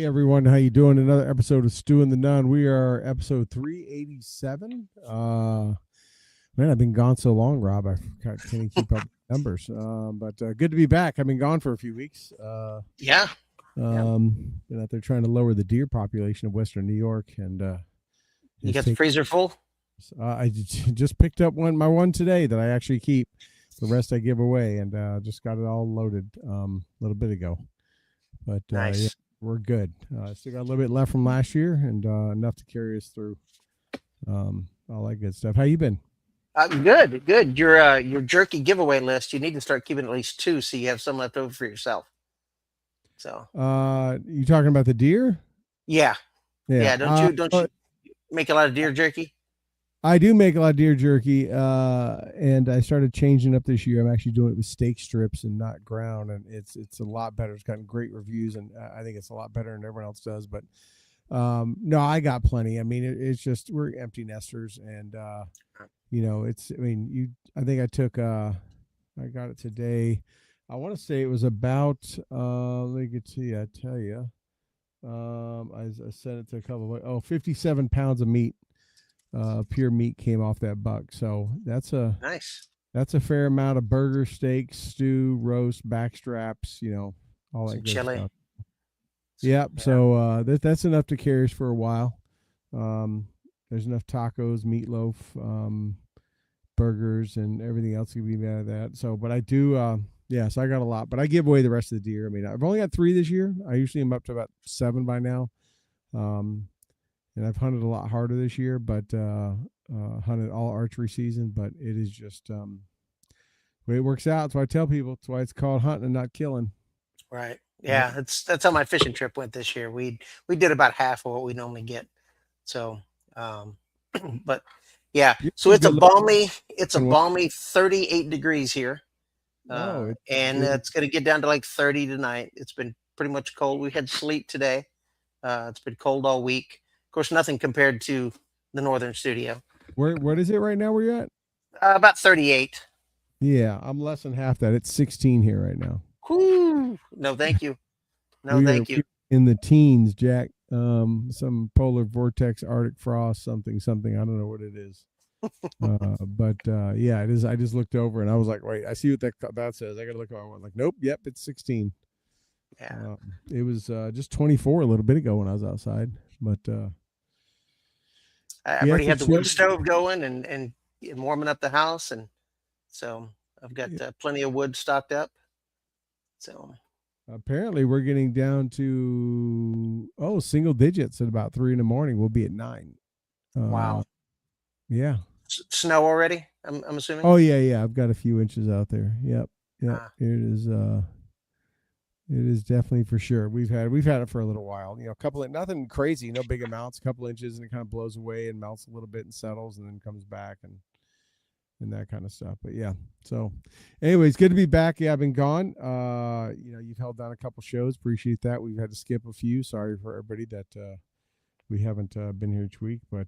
Hey everyone, how you doing? Another episode of Stu and the Nun. We are episode 387. Man, I've been gone so long, Rob. Can't even keep up with numbers. But good to be back. I've been gone for a few weeks. Yeah. Been out there trying to lower the deer population of Western New York, and You got the freezer full? just picked up my one today that I actually keep. The rest I give away, and just got it all loaded a little bit ago. But Nice. yeah, we're good. Still got a little bit left from last year, and enough to carry us through. All that good stuff. How you been? Good. Your jerky giveaway list. You need to start keeping at least 2, so you have some left over for yourself. So. You talking about the deer? Yeah. Don't you make a lot of deer jerky? I do make a lot of deer jerky, and I started changing up this year. I'm actually doing it with steak strips and not ground, and it's a lot better. It's gotten great reviews, and I think it's a lot better than everyone else does. But no, I got plenty. I mean, it's just we're empty nesters, and it's. I mean, I think I took. I got it today. I want to say it was about. Let me get to you. I tell you. I sent it to a couple of 57 pounds of meat. Pure meat came off that buck, so that's nice. That's a fair amount of burger, steak, stew, roast, backstraps, all that good chili stuff. Yep. Yeah. So that's enough to carry us for a while. There's enough tacos, meatloaf, burgers, and everything else can be made out of that. So, but I do, so I got a lot, but I give away the rest of the deer. I mean, I've only got 3 this year. I usually am up to about 7 by now. And I've hunted a lot harder this year, but hunted all archery season. But it is just the way it works out. That's why I tell people. That's why it's called hunting and not killing. Right. Yeah. That's how my fishing trip went this year. We did about half of what we normally get. So, but yeah. So it's a balmy 38 degrees here. And it's going to get down to like 30 tonight. It's been pretty much cold. We had sleet today. It's been cold all week. Of course, nothing compared to the northern studio. What is it right now? Where you at? About 38. Yeah, I'm less than half that. It's 16 here right now. Whew. No, thank you. Thank you. In the teens, Jack. Some polar vortex, Arctic frost, something. I don't know what it is. But yeah, it is. I just looked over and I was like, wait, I see what that says. I got to look over. I'm like, nope, yep, it's 16. Yeah. It was just 24 a little bit ago when I was outside, but I already had the wood stove going and warming up the house, and so I've got plenty of wood stocked up. So apparently we're getting down to single digits at about 3 a.m. We'll be at 9. Wow. Yeah. Snow already? I'm assuming. Oh yeah. I've got a few inches out there. Yep. It is. It is definitely for sure. We've had it for a little while. A couple of nothing crazy, no big amounts, a couple inches, and it kind of blows away and melts a little bit and settles and then comes back and that kind of stuff. But yeah. So anyways, good to be back. Yeah, I've been gone. You've held down a couple shows. Appreciate that. We've had to skip a few. Sorry for everybody that we haven't been here each week. But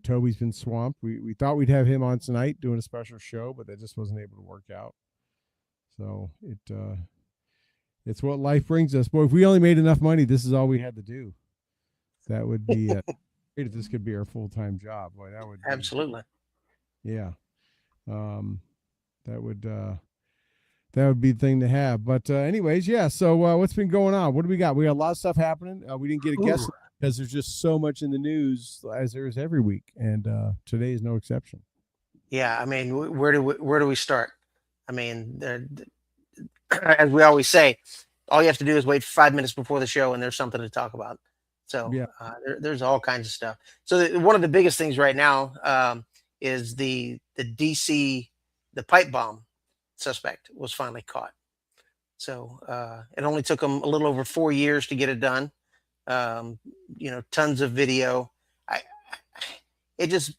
Toby's been swamped. We thought we'd have him on tonight doing a special show, but that just wasn't able to work out. So it's what life brings us. Boy, if we only made enough money, this is all we had to do. That would be great if this could be our full-time job. Boy, that would absolutely. Yeah. That would be the thing to have. But anyways, yeah. So what's been going on? What do we got? We got a lot of stuff happening. We didn't get a guest because there's just so much in the news as there is every week, and today is no exception. Yeah, I mean, where do we start? I mean, as we always say, all you have to do is wait 5 minutes before the show and there's something to talk about. So yeah. There's all kinds of stuff. So one of the biggest things right now is the DC, the pipe bomb suspect was finally caught. So it only took them a little over 4 years to get it done. Tons of video. It just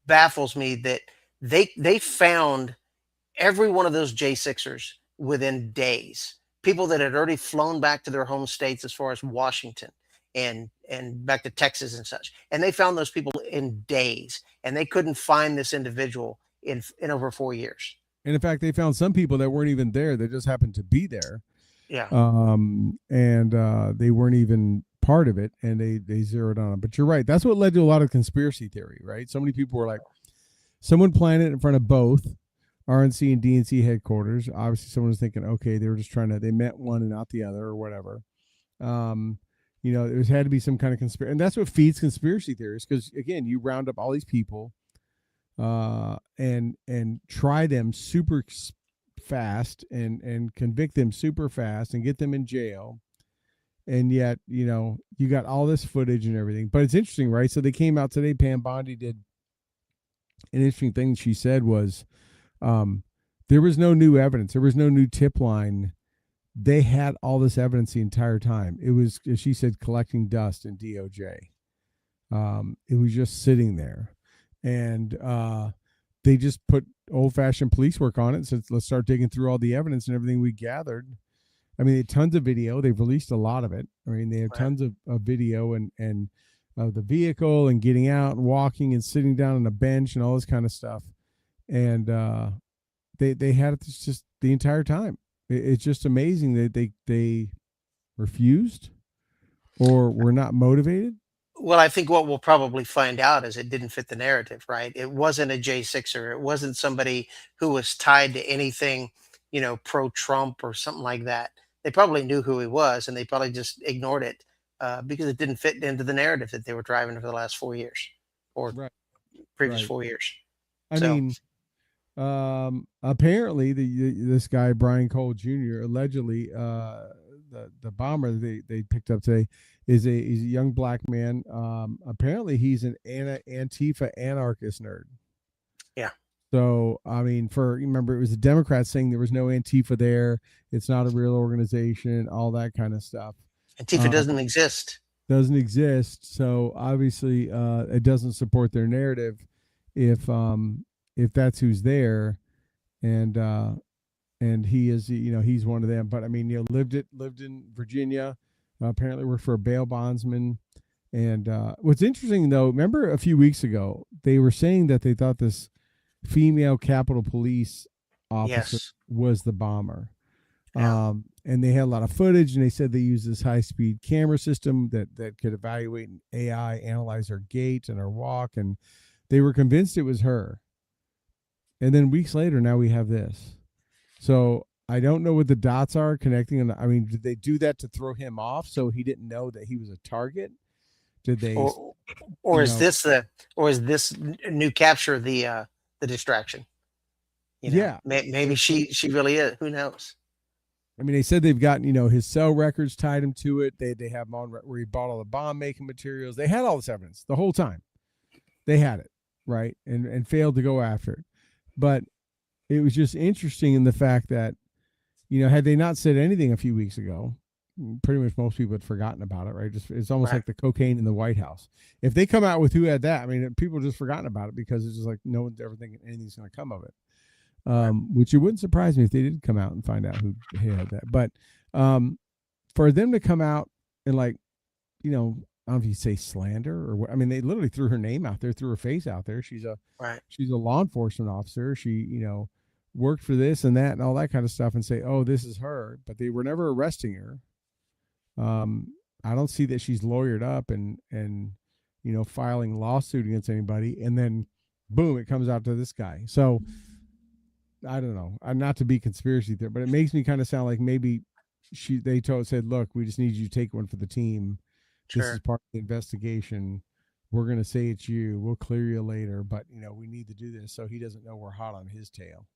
baffles me that they found every one of those J6ers within days. People that had already flown back to their home states as far as Washington and back to Texas and such. And they found those people in days, and they couldn't find this individual in over 4 years. And in fact, they found some people that weren't even there. They just happened to be there. Yeah. And they weren't even part of it, and they zeroed on it. But you're right. That's what led to a lot of conspiracy theory, right? So many people were like, someone planned it in front of both RNC and DNC headquarters. Obviously, someone was thinking, okay, they were just they meant one and not the other, or whatever. There had to be some kind of conspiracy, and that's what feeds conspiracy theories. Because again, you round up all these people, and try them super fast, and convict them super fast, and get them in jail. And yet, you got all this footage and everything. But it's interesting, right? So they came out today. Pam Bondi did an interesting thing. She said was, there was no new evidence. There was no new tip line. They had all this evidence the entire time. It was, as she said, collecting dust in DOJ. It was just sitting there, and they just put old-fashioned police work on it and said, let's start digging through all the evidence and everything we gathered. I mean, they had tons of video. They've released a lot of it. I mean, they have tons of video and of the vehicle, and getting out and walking and sitting down on a bench and all this kind of stuff. And they had it just the entire time. It's just amazing that they refused or were not motivated. Well, I think what we'll probably find out is it didn't fit the narrative, right? It wasn't a J6er. It wasn't somebody who was tied to anything, pro-Trump or something like that. They probably knew who he was, and they probably just ignored it because it didn't fit into the narrative that they were driving for the last 4 years, or previous 4 years. I mean, apparently this guy Brian Cole Jr. allegedly, the bomber they picked up today he's a young black man. Apparently he's an Antifa anarchist nerd. Yeah. So I mean, remember, it was the Democrats saying there was no Antifa there. It's not a real organization. All that kind of stuff. Antifa doesn't exist. Doesn't exist. So obviously, it doesn't support their narrative. If that's who's there, and he is, he's one of them. But I mean, lived in Virginia. Apparently worked for a bail bondsman. And what's interesting, though, remember a few weeks ago they were saying that they thought this female Capitol Police officer was the bomber. Yeah. And they had a lot of footage, and they said they used this high-speed camera system that could evaluate an AI, analyze her gait and her walk, and they were convinced it was her. And then weeks later, now we have this. So I don't know what the dots are connecting. I mean, did they do that to throw him off so he didn't know that he was a target? Did they? Or is this new capture the distraction? Yeah. Maybe she really is. Who knows? I mean, they said they've got, his cell records tied him to it. They have him on where he bought all the bomb making materials. They had all this evidence the whole time. They had it, right, and failed to go after it. But it was just interesting in the fact that, had they not said anything a few weeks ago, pretty much most people had forgotten about it, right? It's almost like the cocaine in the White House. If they come out with who had that, I mean, people just forgotten about it because it's just like no one's ever thinking anything's going to come of it. Which it wouldn't surprise me if they did come out and find out who had that. But for them to come out and I don't know if you say slander or what. I mean, they literally threw her name out there, threw her face out there. She's a law enforcement officer. She, worked for this and that and all that kind of stuff, and say, oh, this is her. But they were never arresting her. I don't see that she's lawyered up and filing lawsuit against anybody. And then boom, it comes out to this guy. So I don't know. I'm not to be conspiracy there, but it makes me kind of sound like maybe they said, look, we just need you to take one for the team. This is part of the investigation. We're going to say it's you. We'll clear you later, but we need to do this so he doesn't know we're hot on his tail.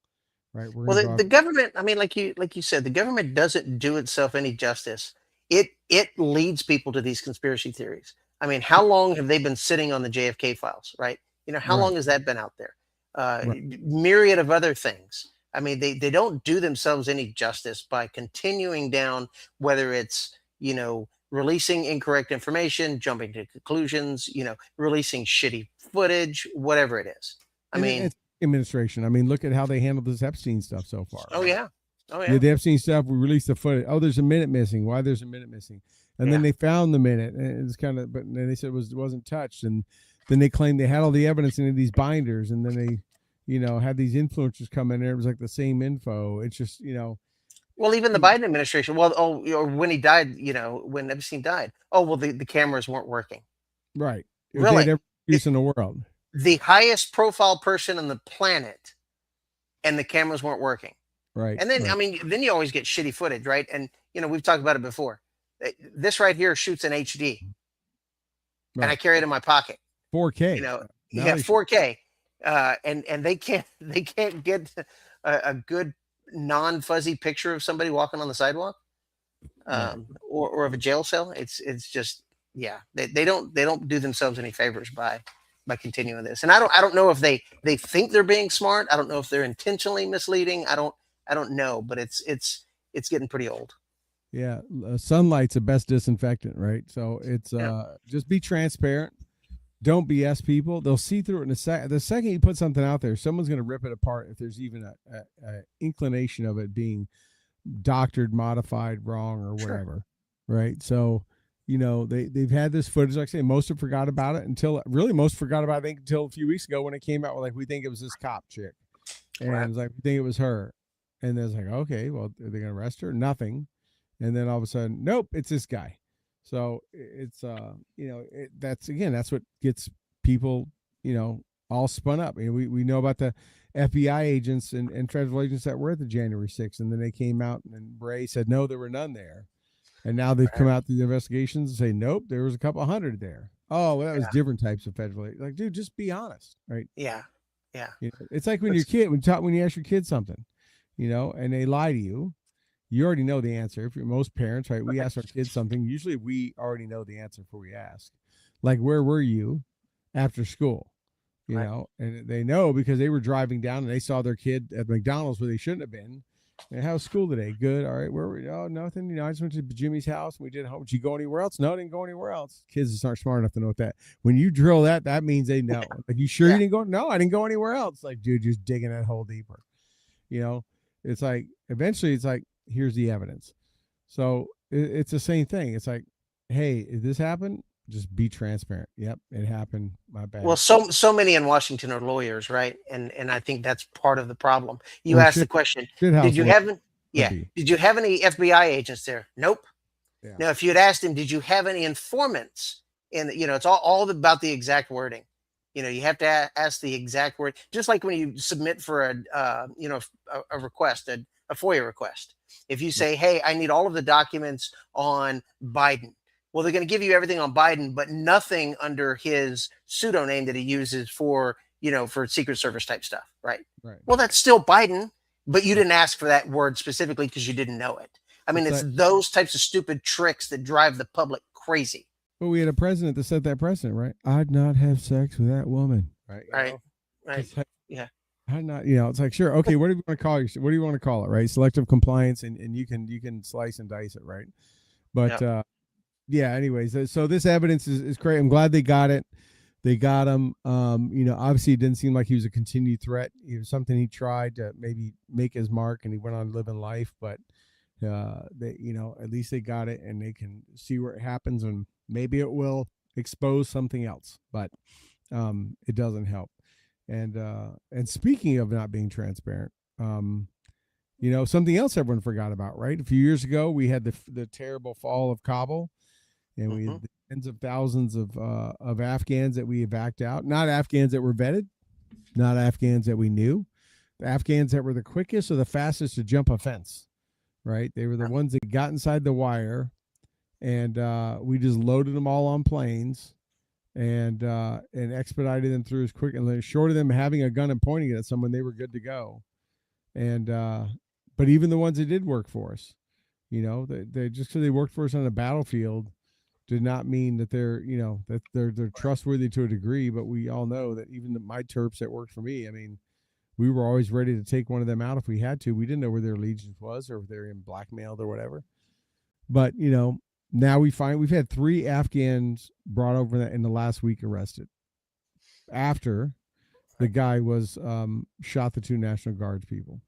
Right. Well, the government, I mean, like you said, the government doesn't do itself any justice. It leads people to these conspiracy theories. I mean, how long have they been sitting on the JFK files, right? How long has that been out there? Myriad of other things. I mean, they don't do themselves any justice by continuing down, whether it's, releasing incorrect information, jumping to conclusions, releasing shitty footage, whatever it is. I mean, administration. I mean, look at how they handled this Epstein stuff so far. Oh, yeah. The Epstein stuff, we released the footage. Oh, there's a minute missing. Why there's a minute missing? And then they found the minute, and it's kind of, but then they said it wasn't touched. And then they claimed they had all the evidence in these binders, and then they, had these influencers come in there. It was like the same info. It's just, Well, even the Biden administration. Well, or when he died, when Epstein died. Oh, well, the cameras weren't working. Right. They had Really, every excuse in the world. the highest profile person on the planet, and the cameras weren't working. Right. And then, I Right. mean, then you always get shitty footage, right? And we've talked about it before. This right here shoots in HD, and I Right. carry it in my pocket. 4K. Now Yeah, they 4K, and they can't get a good non-fuzzy picture of somebody walking on the sidewalk, right. or of a jail cell. It's just, yeah, they don't do themselves any favors by continuing this. And I don't know if they think they're being smart. I don't know if they're intentionally misleading. I don't know, but it's getting pretty old. Yeah. Sunlight's the best disinfectant, right? So it's Yeah, just be transparent. Don't BS people. They'll see through it in a second. The second you put something out there, someone's going to rip it apart if there's even a inclination of it being doctored, modified, wrong, or sure. whatever. Right. So, they've had this footage. Like I say, most have forgot about it most forgot about it, I think, until a few weeks ago when it came out. Like, we think it was this cop chick. And Right. it was like, we think it was her. And then it's like, okay, well, are they going to arrest her? Nothing. And then all of a sudden, nope, it's this guy. So it's that's what gets people, all spun up. I mean, we know about the FBI agents and federal agents that were at the January 6th, and then they came out and Bray said no, there were none there. And now they've come Right. out through the investigations and say nope, there was a couple hundred there. Oh, well, that was Yeah. different types of federal agents. Like, dude, just be honest, right? Yeah. Yeah. It's like when your Let's. kid when you ask your kid something, and they lie to you. You already know the answer. If you're most parents, right? We ask our kids something. Usually, we already know the answer before we ask. Like, where were you after school? Right. And they know because they were driving down and they saw their kid at McDonald's where they shouldn't have been. And how's school today? Good. All right. Where were you? Oh, nothing. I just went to Jimmy's house and we did home. Did you go anywhere else? No, I didn't go anywhere else. Kids just aren't smart enough to know what that. When you drill that, that means they know. Like, you sure you Yeah. didn't go? No, I didn't go anywhere else. Like, dude, just digging that hole deeper. You know, it's like eventually it's like, here's the evidence. So it's the same thing. It's like, hey, did this happen? Just be transparent. Yep, it happened. My Well, bad. so many in Washington are lawyers, right? And I think that's part of the problem. You Or asked the shit, question, shit did house you lawyer have could yeah, be. did you have any FBI agents there? Nope. Yeah. Now, if you had asked him, did you have any informants? And it's all about the exact wording. You have to ask the exact word, just like when you submit for a request, a FOIA request. If you Right. say, hey, I need all of the documents on Biden. Well, they're going to give you everything on Biden, but nothing under his pseudonym that he uses for Secret Service type stuff, right? Right. Well, that's still Biden, but you Right. didn't ask for that word specifically because you didn't know it. I mean, It's it's like, those types of stupid tricks that drive the public crazy. but we had a president that set that precedent, right? I'd not have sex with that woman. Right. Right. Right. It's like, Yeah. I not, it's like, sure. Okay. What do you want to call what do you want to call it? Right. Selective compliance. And you can slice and dice it. Right. But, Yeah. yeah, anyways, so this evidence is great. I'm glad they got it. They got him. Obviously it didn't seem like he was a continued threat. It was something he tried to maybe make his mark and he went on living life, but they, at least they got it and they can see where it happens and maybe it will expose something else, but it doesn't help. And speaking of not being transparent, something else everyone forgot about, right? A few years ago, we had the terrible fall of Kabul, and we Hmm. had tens of thousands of Afghans that we evacuated out. Not Afghans that were vetted, not Afghans that we knew, the Afghans that were the quickest or the fastest to jump a fence. Right? They were the ones that got inside the wire, and we just loaded them all on planes and expedited them through as quick and short of them having a gun and pointing it at someone, they were good to go. And but even the ones that did work for us, they just because they worked for us on a battlefield did not mean that they're trustworthy to a degree. But we all know that even my Terps that worked for me, I mean, we were always ready to take one of them out if we had to. We didn't know where their allegiance was or if they're in blackmailed or whatever. But now we've had 3 Afghans brought over in the last week arrested after the guy was shot the 2 National Guards people.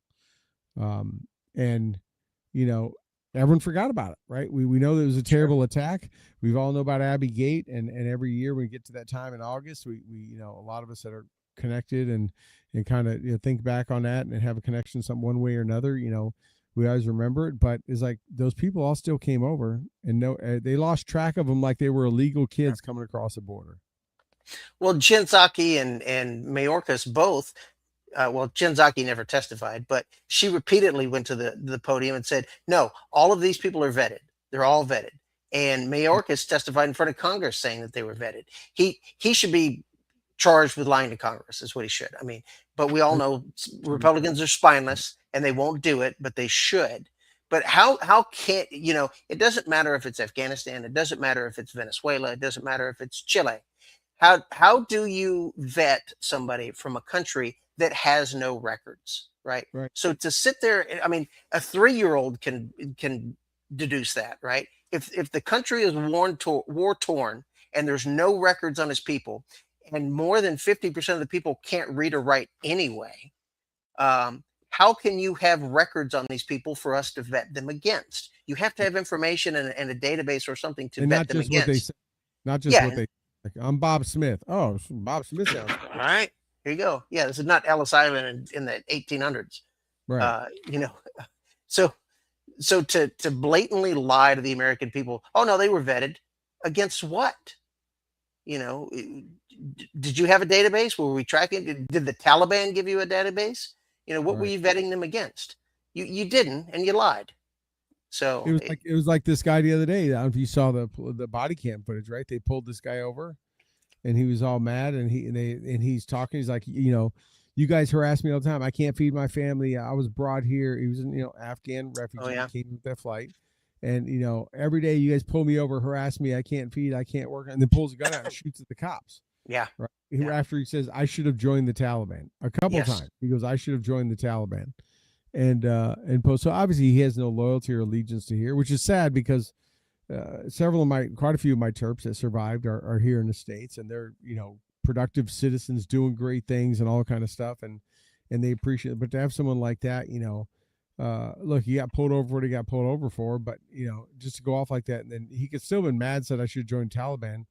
And everyone forgot about it, right? We know that it was a Sure. terrible attack. We've all know about Abbey Gate, and every year we get to that time in August, we a lot of us that are connected and kind of think back on that and have a connection some one way or another. we always remember it. But it's like those people all still came over, and they lost track of them like they were illegal kids coming across the border. Well, Jen Psaki and Mayorkas both. Well, Jen Psaki never testified, but she repeatedly went to the podium and said, "No, all of these people are vetted. They're all vetted." And Mayorkas testified in front of Congress saying that they were vetted. He should be charged with lying to Congress, is what he should. I mean, but we all know Republicans are spineless and they won't do it, but they should. But how can it doesn't matter if it's Afghanistan, it doesn't matter if it's Venezuela, it doesn't matter if it's Chile. How do you vet somebody from a country that has no records, right? Right. So to sit there, I mean, a 3-year-old can deduce that, right? If the country is war torn and there's no records on his people, and more than 50% of the people can't read or write anyway, how can you have records on these people for us to vet them against? You have to have information and a database or something to vet them against. What they say, not just what they. Like, I'm Bob Smith. Oh, Bob Smith sounds all right. Here you go. Yeah, this is not Ellis Island in the 1800s. Right. So to blatantly lie to the American people, oh no, they were vetted against what? Did you have a database? Were we tracking? Did the Taliban give you a database? What were you vetting them against? You didn't, and you lied. So it was like this guy the other day. I don't know if you saw the body cam footage, right? They pulled this guy over, and he was all mad, and he's talking. He's like, you guys harass me all the time. I can't feed my family. I was brought here. He was an Afghan refugee. Came with that flight, and every day you guys pull me over, harass me. I can't feed. I can't work, and then pulls a gun out and shoots at the cops. Yeah. Right. Yeah. After he says, I should have joined the Taliban a couple times. He goes, I should have joined the Taliban. And so obviously he has no loyalty or allegiance to here, which is sad because quite a few of my Terps that survived are here in the States, and they're, productive citizens doing great things and all kind of stuff. And they appreciate it. But to have someone like that, look, he got pulled over what he got pulled over for, but just to go off like that, and then he could still have been mad, said I should join Taliban.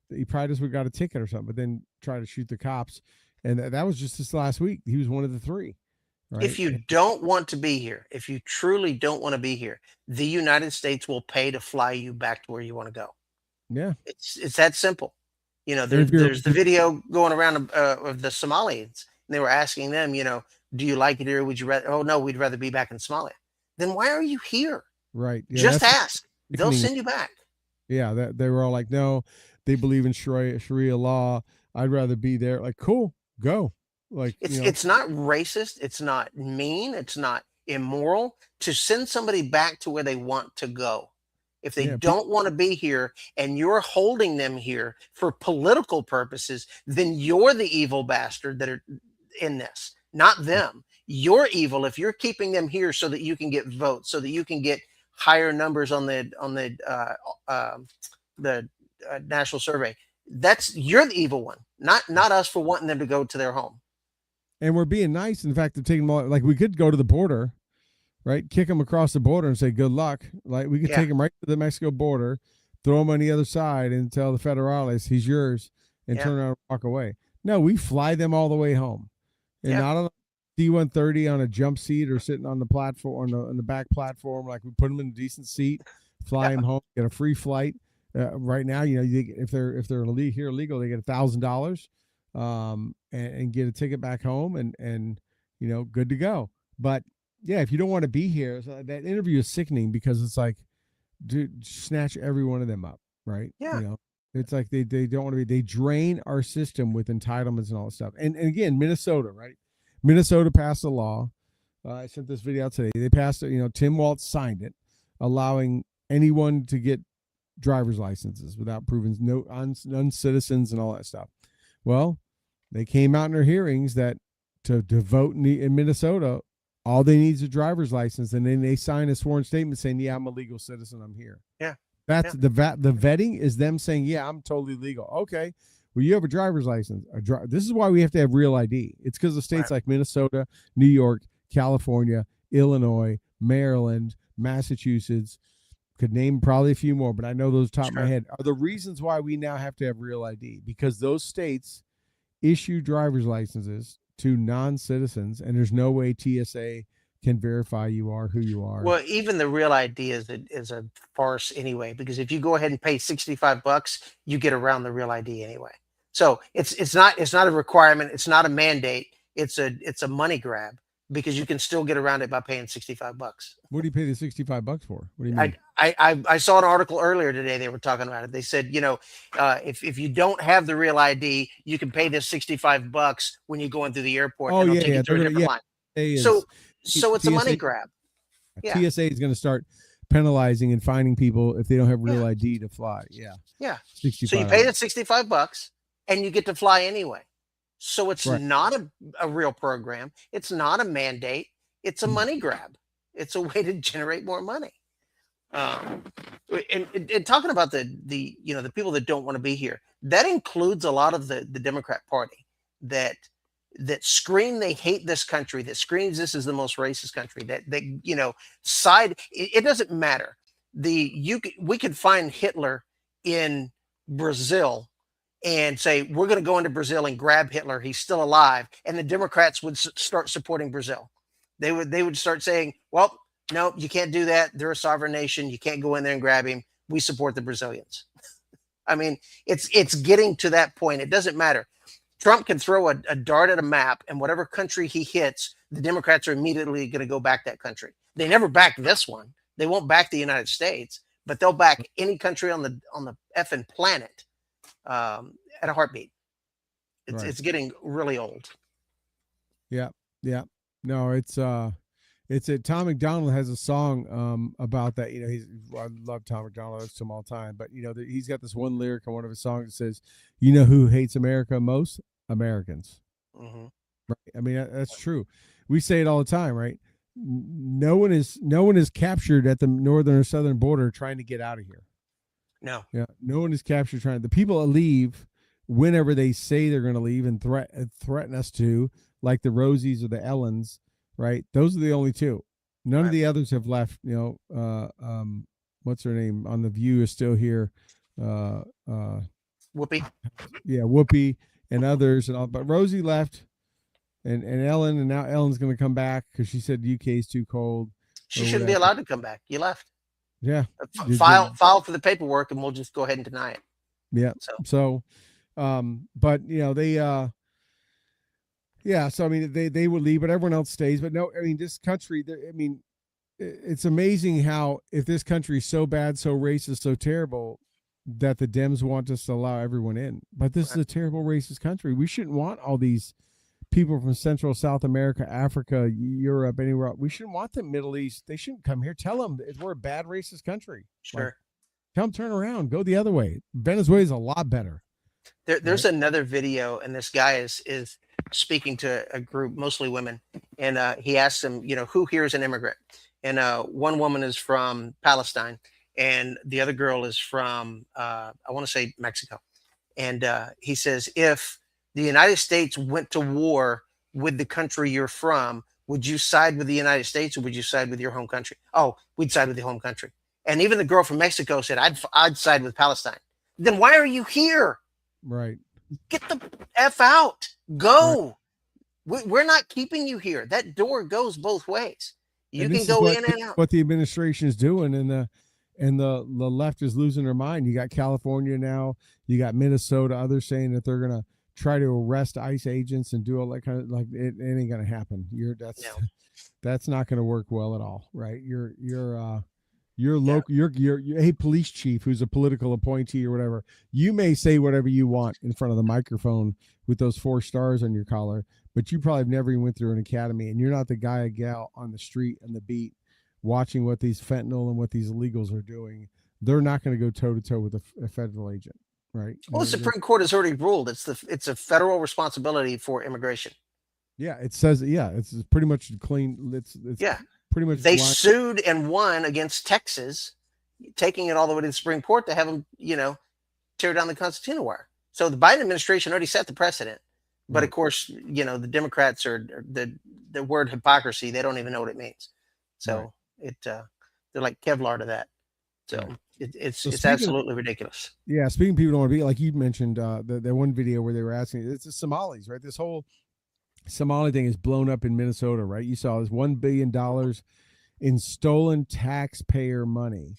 He probably just would have got a ticket or something, but then try to shoot the cops. And that was just this last week. He was one of the 3. Right? If you don't want to be here, if you truly don't want to be here, the United States will pay to fly you back to where you want to go. Yeah. It's that simple. There's the video going around of the Somalis, and they were asking them, do you like it here? Would you rather? Oh no, we'd rather be back in Somalia. Then why are you here? Right. Yeah, just ask. They'll send you back. Yeah. They were all like, no, they believe in Sharia law. I'd rather be there. Like, cool, go. Like, it's not racist. It's not mean. It's not immoral to send somebody back to where they want to go. If they don't want to be here and you're holding them here for political purposes, then you're the evil bastard that are in this, not them. You're evil if you're keeping them here so that you can get votes, so that you can get higher numbers on the national survey. You're the evil one, not us for wanting them to go to their home. And we're being nice. In fact, of taking them all, like we could go to the border, right? Kick them across the border and say, good luck. Like we could take them right to the Mexico border, throw them on the other side and tell the federales, he's yours, and turn around and walk away. No, we fly them all the way home. And not on a D-130 on a jump seat or sitting on the platform, on the back platform. Like we put them in a decent seat, fly them home, get a free flight. Right now, if they're here illegal, they get $1,000 and get a ticket back home and good to go. But yeah, if you don't want to be here, so that interview is sickening because it's like, dude, snatch every one of them up, right? Yeah. It's like they don't want to be. They drain our system with entitlements and all that stuff. And again, Minnesota, right? Minnesota passed a law. I sent this video out today. They passed it. Tim Walz signed it, allowing anyone to get driver's licenses without proving non-citizens and all that stuff. Well, they came out in their hearings that to vote in Minnesota, all they need is a driver's license, and then they sign a sworn statement saying, "Yeah, I'm a legal citizen. I'm here." Yeah, that's the vetting is them saying, "Yeah, I'm totally legal." Okay, well, you have a driver's license. This is why we have to have real ID. It's because of states like Minnesota, New York, California, Illinois, Maryland, Massachusetts. Could name probably a few more, but I know those top of my head are the reasons why we now have to have real ID, because those states issue driver's licenses to non-citizens, and there's no way TSA can verify you are who you are. Well, even the Real ID is a farce anyway, because if you go ahead and pay $65, you get around the Real ID anyway. So it's not a requirement, it's not a mandate, it's a money grab, because you can still get around it by paying $65. What do you pay the $65 for? What do you mean? I saw an article earlier today. They were talking about it. They said, if you don't have the Real ID, you can pay this $65 when you go in through the airport. Oh, and yeah, take you through a different line. So it's a money grab. Yeah. TSA is going to start penalizing and finding people if they don't have Real ID to fly. Yeah. Yeah. So you pay the $65 and you get to fly anyway. So it's not a real program. It's not a mandate. It's a money grab. It's a way to generate more money. And talking about the people that don't want to be here, that includes a lot of the Democrat Party that scream they hate this country, that screams this is the most racist country, that side. It doesn't matter. We could find Hitler in Brazil and say we're going to go into Brazil and grab Hitler. He's still alive, and the Democrats would start supporting Brazil. They would start saying, well, no, you can't do that. They're a sovereign nation. You can't go in there and grab him. We support the Brazilians. I mean, it's getting to that point. It doesn't matter. Trump can throw a dart at a map, and whatever country he hits, the Democrats are immediately going to go back that country. They never back this one. They won't back the United States, but they'll back any country on the effing planet at a heartbeat. It's getting really old. Yeah. No, it's Tom McDonald has a song about that. I love Tom McDonald. I listen to him all the time. But he's got this one lyric on one of his songs that says, "You know who hates America most? Americans." Mm-hmm. Right? I mean, that's true. We say it all the time, right? No one is captured at the northern or southern border trying to get out of here. No. Yeah. No one is captured trying. The people that leave whenever they say they're going to leave and threaten us to, like the Rosies or the Ellens. Right, those are the only two. None of the others have left. What's her name on The View is still here. Whoopi. Yeah, Whoopi and others and all. But Rosie left, and Ellen, and now Ellen's going to come back because she said the UK is too cold. She shouldn't be allowed to come back. You left. Yeah. File for the paperwork, and we'll just go ahead and deny it. Yeah. So but they. Yeah, so I mean, they would leave, but everyone else stays. But no, I mean, this country. I mean, it's amazing how if this country is so bad, so racist, so terrible, that the Dems want us to allow everyone in. But this is a terrible racist country. We shouldn't want all these people from Central, South America, Africa, Europe, anywhere else. We shouldn't want them Middle East. They shouldn't come here. Tell them we're a bad racist country. Sure. Tell them turn around, go the other way. Venezuela is a lot better. There's another video, and this guy is speaking to a group, mostly women, and he asks them, who here is an immigrant? And one woman is from Palestine, and the other girl is from, I want to say Mexico. And he says, if the United States went to war with the country you're from, would you side with the United States or would you side with your home country? Oh, we'd side with the home country. And even the girl from Mexico said, I'd side with Palestine. Then why are you here? Right. Get the F out. Go. Right. We're not keeping you here. That door goes both ways. You can go in and out. What the administration is doing, and the left is losing their mind. You got California now. You got Minnesota. Others saying that they're gonna try to arrest ICE agents and do all that kind of it ain't gonna happen. That's not gonna work well at all. Right. You're local. You're a police chief who's a political appointee or whatever. You may say whatever you want in front of the microphone with those 4 stars on your collar, but you probably never even went through an academy, and you're not the guy or gal on the street and the beat watching what these fentanyl and what these illegals are doing. They're not going to go toe to toe with a federal agent, right? Well, the Supreme Court has already ruled it's a federal responsibility for immigration. Yeah, it says it's pretty much clean. It's pretty much they sued and won against Texas, taking it all the way to the Supreme Court to have them, tear down the Constitutional wire. So the Biden administration already set the precedent. But of course, the Democrats are the word hypocrisy. They don't even know what it means. So they're like Kevlar to that. So it's absolutely ridiculous. Yeah. Speaking of people don't want to be, like you mentioned, the one video where they were asking, it's the Somalis, right? This whole Somali thing is blown up in Minnesota, right? You saw this $1 billion in stolen taxpayer money,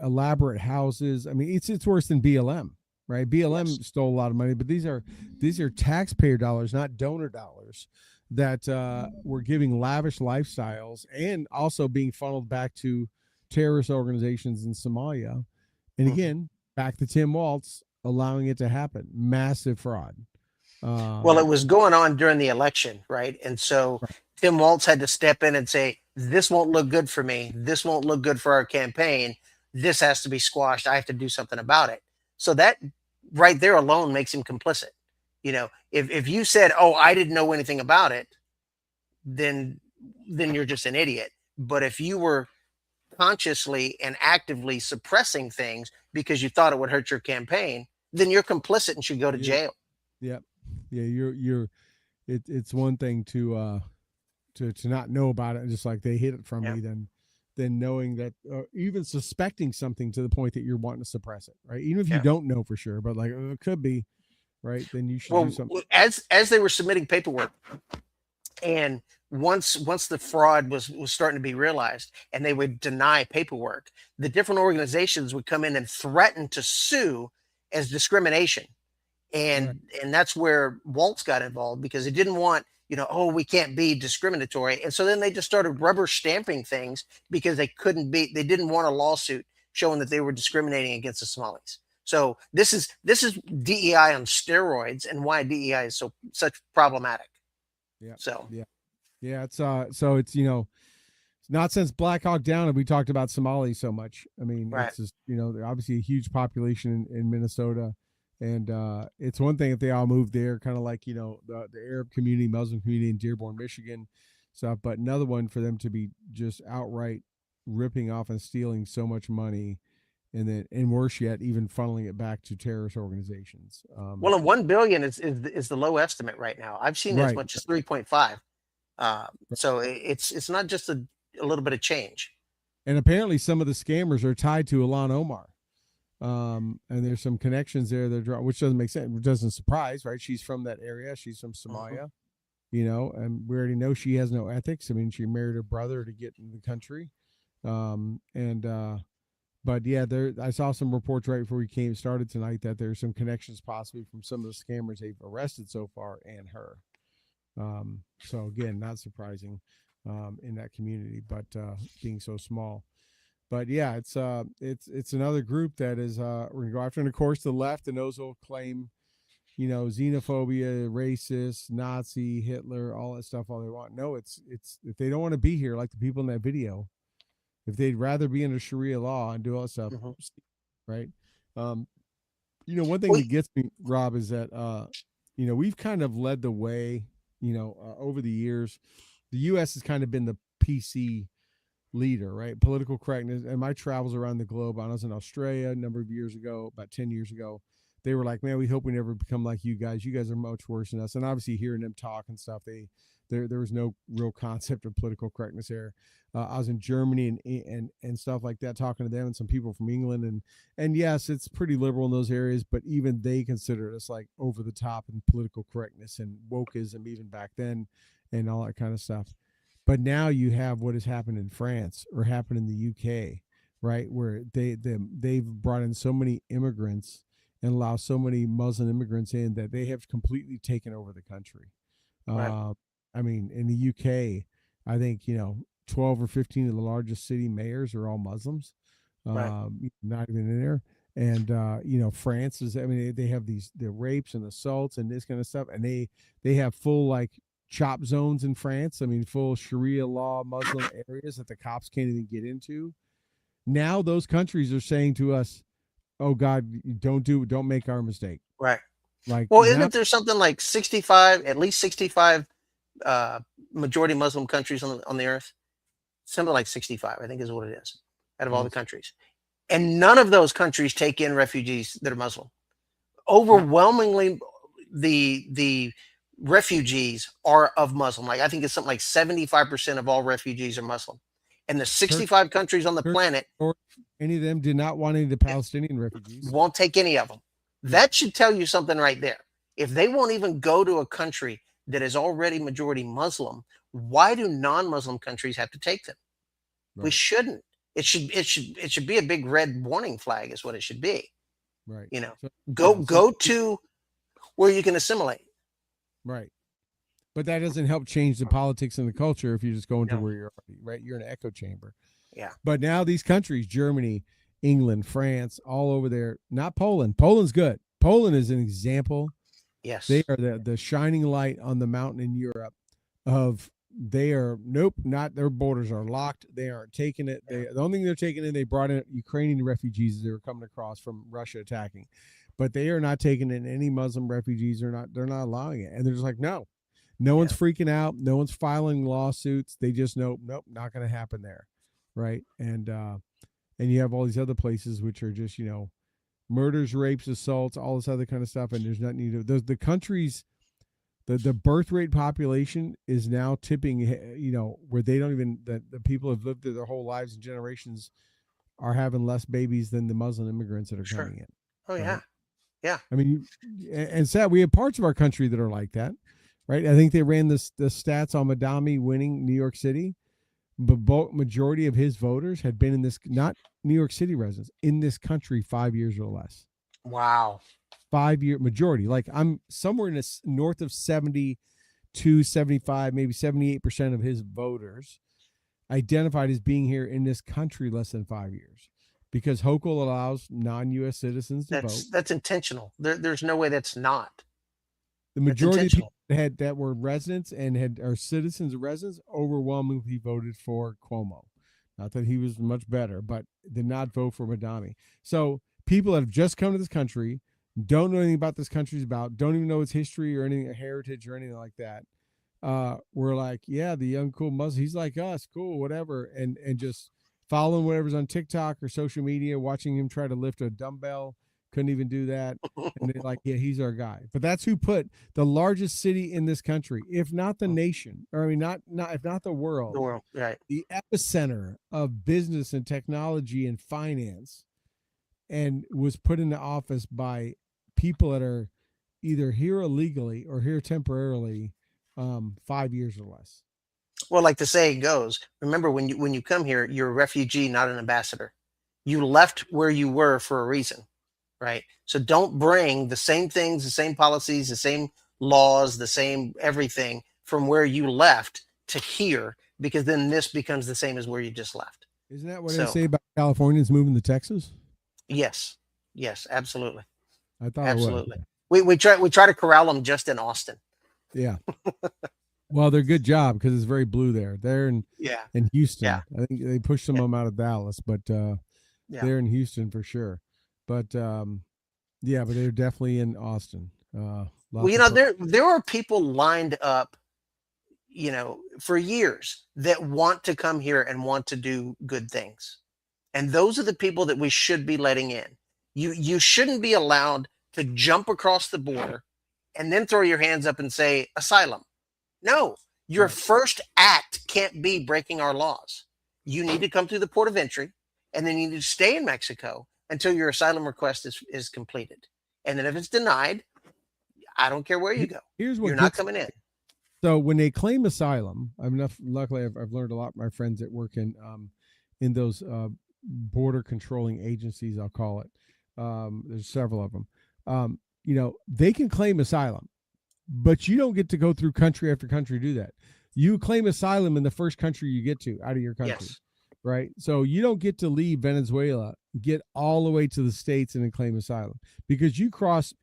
elaborate houses. I mean, it's worse than BLM, right? BLM Yes. stole a lot of money, but these are taxpayer dollars, not donor dollars, that were giving lavish lifestyles and also being funneled back to terrorist organizations in Somalia. And Mhm. again, back to Tim Waltz allowing it to happen. Massive fraud. Well, it Um, was going on during the election, right? And so right, Tim Walz had to step in and say, "This won't look good for me. This won't look good for our campaign. This has to be squashed. I have to do something about it." So that right there alone makes him complicit. If you said, "Oh, I didn't know anything about it," then you're just an idiot. But if you were consciously and actively suppressing things because you thought it would hurt your campaign, then you're complicit and should go to you're, jail. yeah, yeah, it's one thing to not know about it and just like they hid it from Yeah. me, than knowing that, even suspecting something to the point that you're wanting to suppress it, right? Even if you Yeah. don't know for sure, but like, it could be, right? Then you should do Well, something. as they were submitting paperwork, and once the fraud was starting to be realized, and they would deny paperwork, the different organizations would come in and threaten to sue as discrimination. Right. And that's where Waltz got involved, because he didn't want, oh, we can't be discriminatory. And so then they just started rubber stamping things because they didn't want a lawsuit showing that they were discriminating against the Somalis. So this is DEI on steroids, and why DEI is such problematic. Yeah. So Yeah. Yeah. So it's, not since Black Hawk Down have we talked about Somalis so much. I mean, right. it's just, they're obviously a huge population in Minnesota. And it's one thing if they all moved there, kind of like, the Arab community, Muslim community in Dearborn, Michigan stuff. But another one for them to be just outright ripping off and stealing so much money, and worse yet, even funneling it back to terrorist organizations. Well, and 1 billion is the low estimate right now. I've seen as Right. much as 3.5. So it's not just a little bit of change. And apparently some of the scammers are tied to Ilan Omar. And there's some connections there that which doesn't make sense. It doesn't surprise, right? She's from that area. She's from Mhm. Somalia, and we already know she has no ethics. I mean, she married her brother to get in the country. And But yeah, I saw some reports right before we came started tonight that there's some connections possibly from some of the scammers they've arrested so far and her. So again, not surprising, in that community, but being so small. But yeah, it's another group that is, we're gonna go after, and of course the left and those will claim, xenophobia, racist, Nazi, Hitler, all that stuff all they want. No, it's if they don't want to be here, like the people in that video, if they'd rather be under Sharia law and do all that stuff, Mhm. right? Um, one thing Well, that gets me, Rob, is that we've kind of led the way, over the years. The U.S. has kind of been the PC leader, right? Political correctness. And my travels around the globe, I was in Australia a number of years ago, about 10 years ago. They were like, man, we hope we never become like you guys. You guys are much worse than us. And obviously, hearing them talk and stuff, there was no real concept of political correctness there. I was in Germany and stuff like that, talking to them and some people from England, and yes, it's pretty liberal in those areas, but even they considered us like over the top in political correctness and wokeism even back then, and all that kind of stuff. But now you have what has happened in France or happened in the UK, right, where they've brought in so many immigrants and allow so many Muslim immigrants in that they have completely taken over the country. right. Uh, I mean, in the UK, I think 12 or 15 of the largest city mayors are all Muslims. Right. Not even in there. And France is. I mean, they have the rapes and assaults and this kind of stuff, and they have full like chop zones in France. I mean, full Sharia law Muslim areas that the cops can't even get into. Now those countries are saying to us, "Oh God, don't make our mistake." Right. Like Well, now, isn't there something like 65, at least 65 uh, majority Muslim countries on the earth? Something like 65, I think, is what it is, out of all the yes, countries. And none of those countries take in refugees that are Muslim. yep, Overwhelmingly, the refugees are of Muslim. Like, I think it's something like 75% of all refugees are Muslim. And the Turkey, 65 countries on the Turkey, planet or any of them did not want any of the Palestinian refugees. won't take any of them. Yep. That should tell you something right there. If they won't even go to a country that is already majority Muslim, why do non-Muslim countries have to take them? We Right. shouldn't. It should be a big red warning flag is what it should be. Right. You know, So, go yeah. So, go to where you can assimilate. right. But that doesn't help change the politics and the culture if you just go into No. where you're already, right. You're in an echo chamber. Yeah. But now these countries, Germany, England, France, all over there, not Poland. Poland's good. Poland is an example. Yes. They are the shining light on the mountain in Europe of they are not their borders are locked. They aren't taking it. The only thing they're taking in, they brought in Ukrainian refugees they were coming across from Russia attacking. But they are not taking in any Muslim refugees. They're not allowing it. And they're just like, no. No one's freaking out. No one's filing lawsuits. They just know, nope, not going to happen there. Right. And you have all these other places which are just, murders, rapes, assaults, all this other kind of stuff. And there's nothing the countries, the birth rate population is now tipping, where they don't even, the people have lived their whole lives and generations are having less babies than the Muslim immigrants that are coming in. Oh, yeah. Right? Yeah. I mean, and sad, we have parts of our country that are like that. Right. I think they ran the stats on Madami winning New York City, but majority of his voters had been in this, not New York City residents, in this country 5 years or less. Wow. 5-year majority. Like I'm somewhere in this north of 72, 75, maybe 78% of his voters identified as being here in this country less than 5 years. Because Hochul allows non-U.S. citizens to vote. That's intentional. There's no way that's not. The majority of people that were residents and are citizens of residents overwhelmingly voted for Cuomo. Not that he was much better, but did not vote for Madami. So people that have just come to this country, don't know anything about this country's about, don't even know its history or anything, heritage or anything like that. We're like, yeah, the young cool Muslim, he's like us, cool, whatever, and just following whatever's on TikTok or social media, watching him try to lift a dumbbell. Couldn't even do that. And they're like, yeah, he's our guy. But that's who put the largest city in this country, if not the nation, or I mean, not if not the world. The world, right. The epicenter of business and technology and finance, and was put into office by people that are either here illegally or here temporarily, 5 years or less. Well, like the saying goes, remember when you come here, you're a refugee, not an ambassador. You left where you were for a reason. Right. So don't bring the same things, the same policies, the same laws, the same everything from where you left to here, because then this becomes the same as where you just left. Isn't that what they say about Californians moving to Texas? Yes. Yes, absolutely. I thought absolutely. We try to corral them just in Austin. Yeah. Well, they're good job because it's very blue there. They're in Houston. Yeah. I think they pushed some of them out of Dallas, but they're in Houston for sure. But but they're definitely in Austin. Well, there are people lined up, for years that want to come here and want to do good things. And those are the people that we should be letting in. You shouldn't be allowed to jump across the border and then throw your hands up and say asylum. No, your first act can't be breaking our laws. You need to come through the port of entry, and then you need to stay in Mexico until your asylum request is completed. And then if it's denied, I don't care where you go. Here's what you're not coming in. So when they claim asylum, luckily I've learned a lot from my friends that work in those border controlling agencies, I'll call it. There's several of them. They can claim asylum, but you don't get to go through country after country to do that. You claim asylum in the first country you get to out of your country. Yes. Right. So you don't get to leave Venezuela, get all the way to the States and then claim asylum, because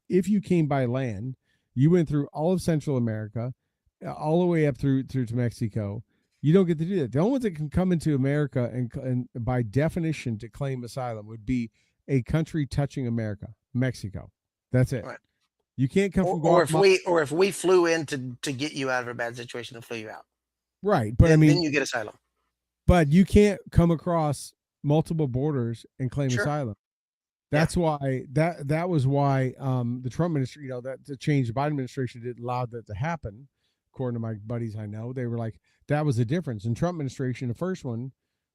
if you came by land, you went through all of Central America, all the way up through to Mexico. You don't get to do that. The only ones that can come into America and by definition to claim asylum would be a country touching America, Mexico. That's it. Right. You can't come from Guatemala. Or if we flew in to get you out of a bad situation and flew you out. Right. But then you get asylum. But you can't come across multiple borders and claim asylum. That's why that was why the Trump administration, that to change the Biden administration didn't allow that to happen. According to my buddies I know, they were like, that was the difference. In Trump administration, the first one,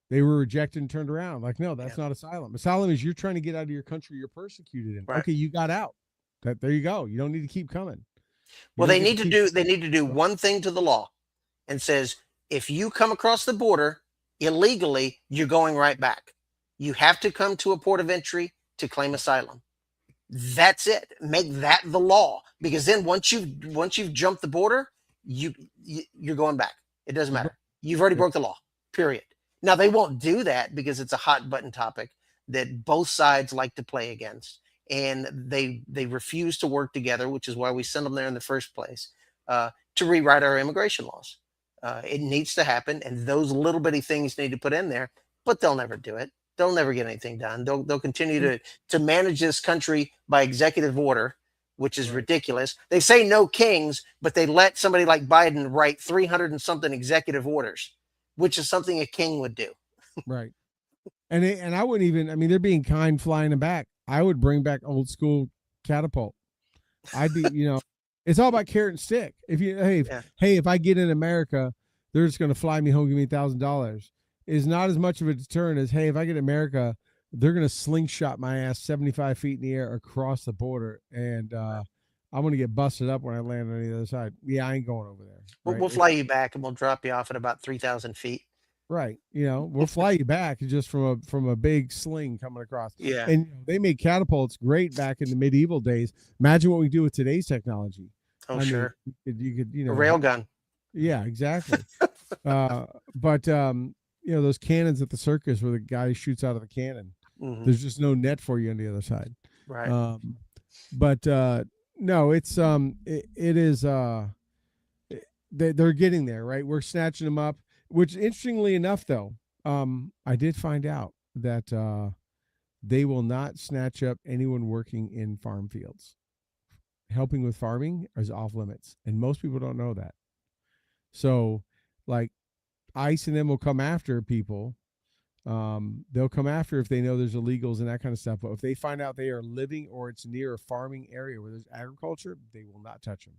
they were rejected and turned around. Like, no, that's not asylum. Asylum is you're trying to get out of your country you're persecuted in. Right. Okay, you got out. There you go. You don't need to keep coming. Well, they need to do one thing to the law, and says if you come across the border illegally, you're going right back. You have to come to a port of entry to claim asylum. That's it. Make that the law, because then once you've jumped the border, you're going back. It doesn't matter. You've already broke the law. Period. Now they won't do that because it's a hot button topic that both sides like to play against, and they refuse to work together, which is why we sent them there in the first place, to rewrite our immigration laws. It needs to happen, and those little bitty things need to put in there, but they'll never do it. They'll never get anything done. They'll continue to manage this country by executive order, which is ridiculous. They say no kings, but they let somebody like Biden write 300 and something executive orders, which is something a king would do. Right. And I wouldn't even, I mean, they're being kind flying them back. I would bring back old school catapult. I'd be, it's all about carrot and stick. If you, hey, if I get in America, they're just going to fly me home, give me $1,000. Is not as much of a deterrent as, hey, if I get in America, they're going to slingshot my ass 75 feet in the air across the border, and I'm going to get busted up when I land on the other side. Yeah, I ain't going over there. Right? We'll fly you back, and we'll drop you off at about 3,000 feet. Right. We'll fly you back just from a big sling coming across. Yeah. And they made catapults great back in the medieval days. Imagine what we do with today's technology. Oh, sure. You could a rail gun. Yeah, exactly. But those cannons at the circus where the guy shoots out of the cannon. Mm-hmm. There's just no net for you on the other side. Right. No, it's it is they're getting there, right? We're snatching them up, which interestingly enough though, I did find out that they will not snatch up anyone working in farm fields. Helping with farming is off limits, and most people don't know that. So like ICE and them will come after people. They'll come after if they know there's illegals and that kind of stuff. But if they find out they are living or it's near a farming area where there's agriculture, they will not touch them.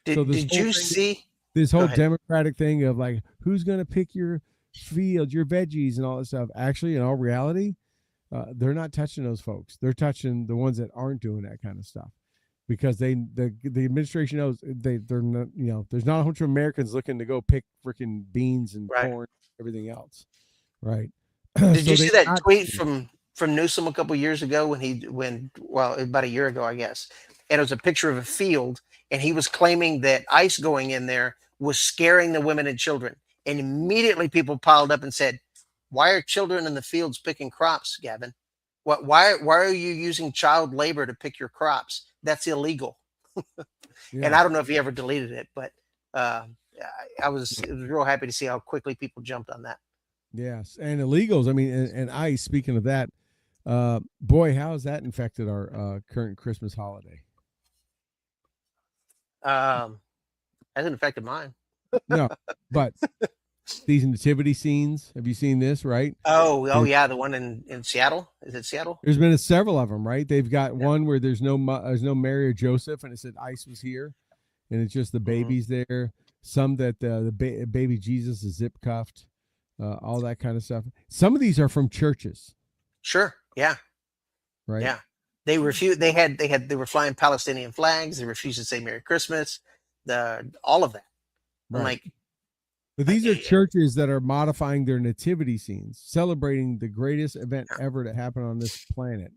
Did you see this whole democratic thing of like, who's going to pick your field, your veggies and all that stuff? Actually, in all reality, they're not touching those folks. They're touching the ones that aren't doing that kind of stuff. Because the administration knows they're not, there's not a bunch of Americans looking to go pick freaking beans and corn and everything else. Right. Did you see that tweet from Newsom a couple years ago about a year ago, I guess, and it was a picture of a field, and he was claiming that ICE going in there was scaring the women and children, and immediately people piled up and said, "Why are children in the fields picking crops, Gavin? Why are you using child labor to pick your crops? That's illegal." And I don't know if he ever deleted it, but I was real happy to see how quickly people jumped on that. Yes, and illegals. I mean, and ICE. Speaking of that, boy, how has that infected our current Christmas holiday? Hasn't affected mine. No, but these nativity scenes. Have you seen this? Right? Oh yeah, the one in Seattle. Is it Seattle? There's been several of them, right? They've got one where there's no Mary or Joseph, and it said ICE was here, and it's just the babies there. Some that the baby Jesus is zip cuffed. All that kind of stuff. Some of these are from churches. Sure. Yeah. Right. Yeah. They refused. They were flying Palestinian flags. They refused to say Merry Christmas. All of that. Right. I'm like, but these are churches that are modifying their nativity scenes, celebrating the greatest event ever to happen on this planet.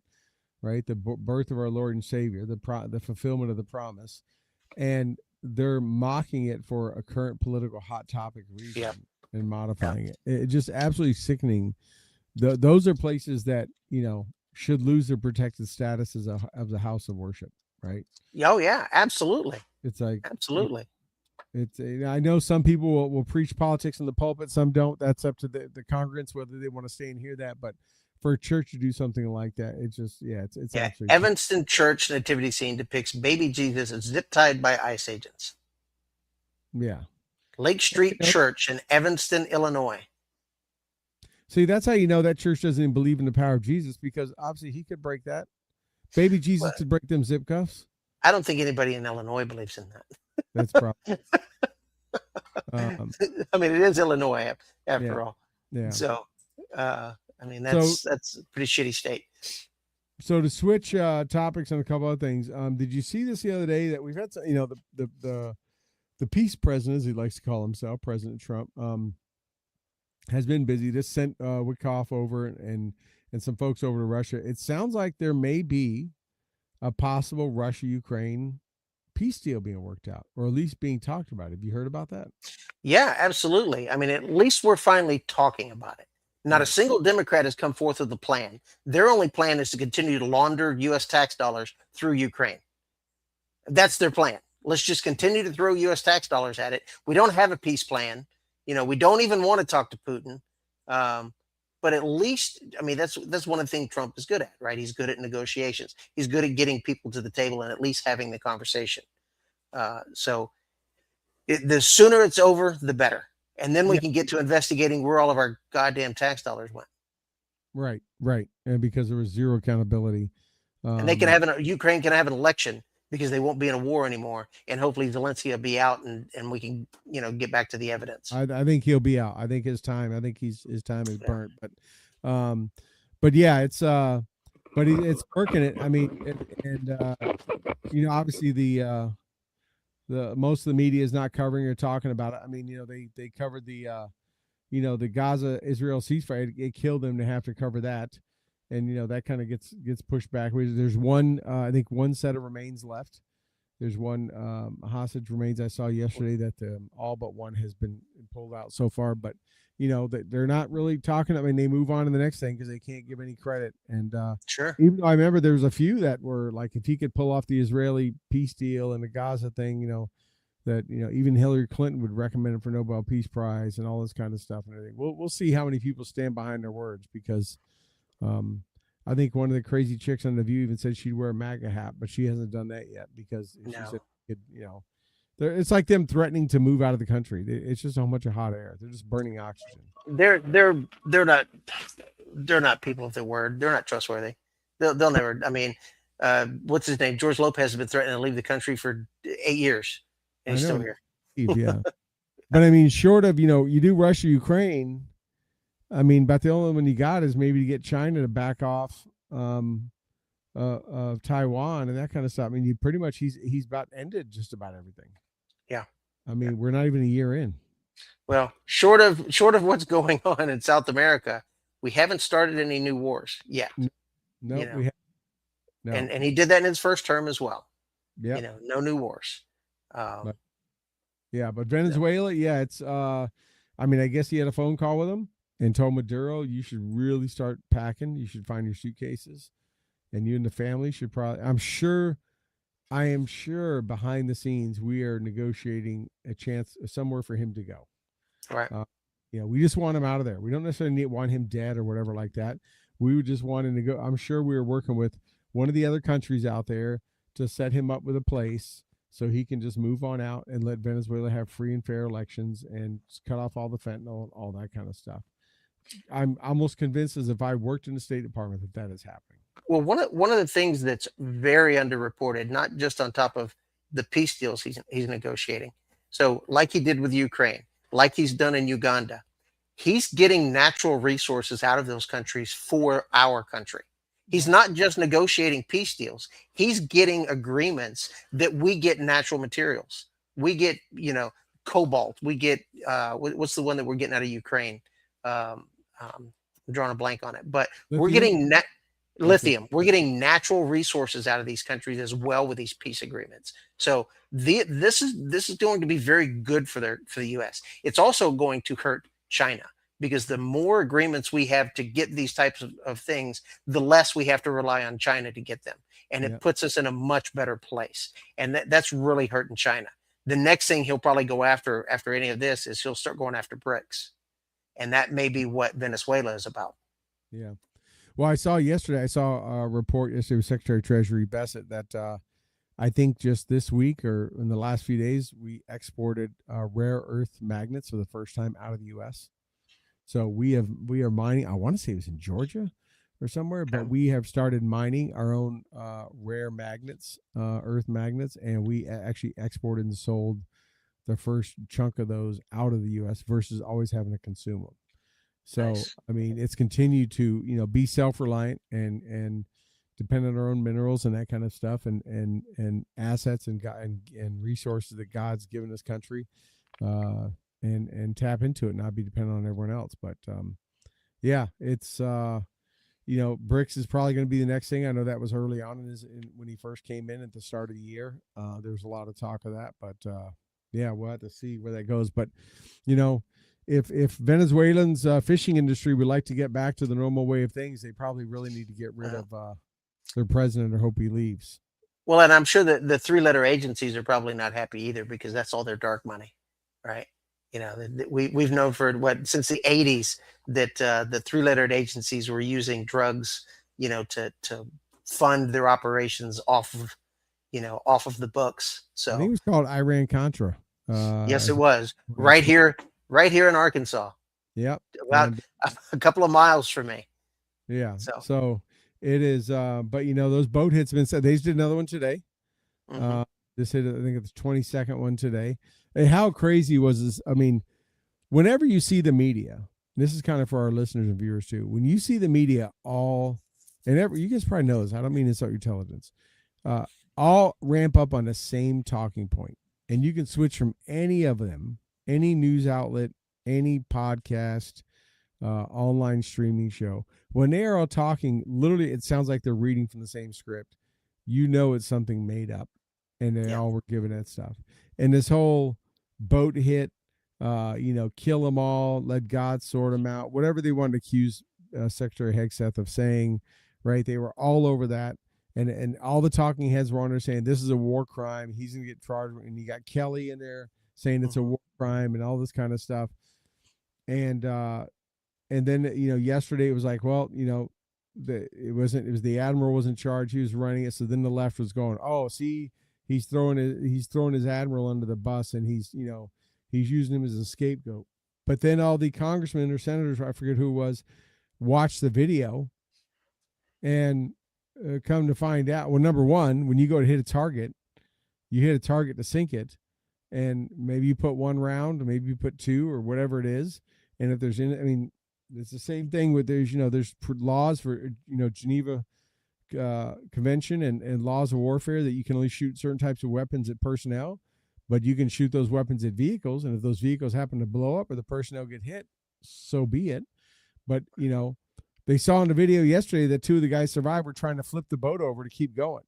Right. The birth of our Lord and Savior, the fulfillment of the promise, and they're mocking it for a current political hot topic reason. Yep. And modifying it. It's just absolutely sickening. Those are places that should lose their protected status as a house of worship, right? Oh yeah, absolutely. It's like absolutely. It's I know some people will preach politics in the pulpit, some don't. That's up to the congregants whether they want to stay and hear that. But for a church to do something like that, it's just it's absolutely. Evanston Church nativity scene depicts baby Jesus as zip tied by ICE agents. Yeah. Lake Street Church in Evanston, Illinois. See, that's how you know that church doesn't even believe in the power of Jesus, because obviously he could break that. Baby Jesus could break them zip cuffs. I don't think anybody in Illinois believes in that. That's probably. I mean, it is Illinois after all. Yeah. So, I mean, that's a pretty shitty state. So to switch topics on a couple other things, did you see this the other day that we've had some, the peace president, as he likes to call himself, President Trump, has been busy. Just sent Witkoff over and some folks over to Russia. It sounds like there may be a possible Russia-Ukraine peace deal being worked out, or at least being talked about. Have you heard about that? Yeah, absolutely. I mean, at least we're finally talking about it. Not a Right. single Democrat has come forth with a plan. Their only plan is to continue to launder U.S. tax dollars through Ukraine. That's their plan. Let's just continue to throw U.S. tax dollars at it. We don't have a peace plan. We don't even want to talk to Putin. But at least, I mean, that's one of the things Trump is good at, right? He's good at negotiations. He's good at getting people to the table and at least having the conversation. So the sooner it's over, the better. And then we Yeah. can get to investigating where all of our goddamn tax dollars went. Right. Right. And because there was zero accountability. And they can have Ukraine can have an election because they won't be in a war anymore. And hopefully Zelensky will be out and we can, get back to the evidence. I think he'll be out. I think his time is burnt. But yeah, it's it's working it. I mean, obviously the most of the media is not covering or talking about it. I mean, they covered the Gaza Israel ceasefire. It killed them to have to cover that, and that kind of gets pushed back. There's one, I think, one set of remains left. There's one hostage remains I saw yesterday that all but one has been pulled out so far. But they're not really talking. I mean, they move on to the next thing because they can't give any credit. And Sure. even though I remember there was a few that were like, if he could pull off the Israeli peace deal and the Gaza thing, that even Hillary Clinton would recommend him for Nobel Peace Prize and all this kind of stuff and everything. We'll see how many people stand behind their words, because I think one of the crazy chicks on The View even said she'd wear a MAGA hat, but she hasn't done that yet because she said, it's like them threatening to move out of the country. It's just a bunch of hot air. They're just burning oxygen. They're not people of their word. They're not trustworthy. They'll never. I mean, what's his name? George Lopez has been threatening to leave the country for 8 years, and he's still here. Yeah, but I mean, short of you do Russia, Ukraine. I mean, about the only one you got is maybe to get China to back off of Taiwan and that kind of stuff. I mean, you pretty much he's about ended just about everything. Yeah. I mean, we're not even a year in. Well, short of what's going on in South America, we haven't started any new wars yet. No, we haven't. No. And he did that in his first term as well. Yeah. No new wars. But Venezuela, it's I mean, I guess he had a phone call with him and told Maduro, you should really start packing. You should find your suitcases, and you and the family should probably. I am sure behind the scenes we are negotiating a chance somewhere for him to go. Right. We just want him out of there. We don't necessarily want him dead or whatever like that. We would just want him to go. I'm sure we were working with one of the other countries out there to set him up with a place so he can just move on out and let Venezuela have free and fair elections and cut off all the fentanyl, all that kind of stuff. I'm almost convinced, as if I worked in the State Department, that is happening. Well, one of the things that's very underreported, not just on top of the peace deals he's negotiating. So, like he did with Ukraine, like he's done in Uganda, he's getting natural resources out of those countries for our country. He's not just negotiating peace deals. He's getting agreements that we get natural materials. We get, cobalt. We get, what's the one that we're getting out of Ukraine? I'm drawing a blank on it, but lithium? We're getting lithium. We're getting natural resources out of these countries as well with these peace agreements. So this is going to be very good for the U.S. It's also going to hurt China, because the more agreements we have to get these types of things, the less we have to rely on China to get them. And it puts us in a much better place. And that's really hurting China. The next thing he'll probably go after any of this is he'll start going after BRICS. And that may be what Venezuela is about. Yeah. Well, I saw a report yesterday with Secretary of Treasury Bassett that I think just this week or in the last few days, we exported rare earth magnets for the first time out of the U.S. So we are mining. I want to say it was in Georgia or somewhere, but we have started mining our own rare magnets, earth magnets, and we actually exported and sold the first chunk of those out of the U.S. versus always having to consume them. So, nice. I mean, it's continued to, be self-reliant and depend on our own minerals and that kind of stuff, and assets and and resources that God's given this country, and tap into it, not be dependent on everyone else. But yeah, it's BRICS is probably going to be the next thing. I know that was early on when he first came in at the start of the year. There was a lot of talk of that, but yeah, we'll have to see where that goes. But if Venezuelans fishing industry would like to get back to the normal way of things, they probably really need to get rid of their president, or hope he leaves. Well, and I'm sure that the three-letter agencies are probably not happy either, because that's all their dark money, right? We've known for since the 80s that the three-lettered agencies were using drugs, to fund their operations off of the books. So I think it was called Iran Contra. yes, it was right here in Arkansas. Yep, about a couple of miles from me. Yeah, so it is. But those boat hits have been said. They just did another one today. Mm-hmm. This hit, I think it's the 22nd one today. And how crazy was this? I mean, whenever you see the media, this is kind of for our listeners and viewers too. When you see the media you guys probably know this. I don't mean to insult your intelligence. All ramp up on the same talking point, and you can switch from any of them, any news outlet, any podcast, online streaming show. When they are all talking, literally, it sounds like they're reading from the same script. It's something made up, and they all were given that stuff. And this whole boat hit, kill them all, let God sort them out, whatever they wanted to accuse Secretary Hegseth of saying, right? They were all over that. And all the talking heads were on there saying this is a war crime. He's going to get charged. And you got Kelly in there saying it's a war crime and all this kind of stuff. And then, yesterday it was like, well, it was the admiral was in charge. He was running it. So then the left was going, oh, see, he's throwing his admiral under the bus, and he's using him as a scapegoat. But then all the congressmen or senators, I forget who it was, watched the video and come to find out, well, number one, when you go to hit a target, you hit a target to sink it, and maybe you put one round, or maybe you put two, or whatever it is. And if there's it's the same thing with there's laws for Geneva Convention and laws of warfare that you can only shoot certain types of weapons at personnel, but you can shoot those weapons at vehicles. And if those vehicles happen to blow up or the personnel get hit, so be it. But they saw in the video yesterday that two of the guys survived, were trying to flip the boat over to keep going.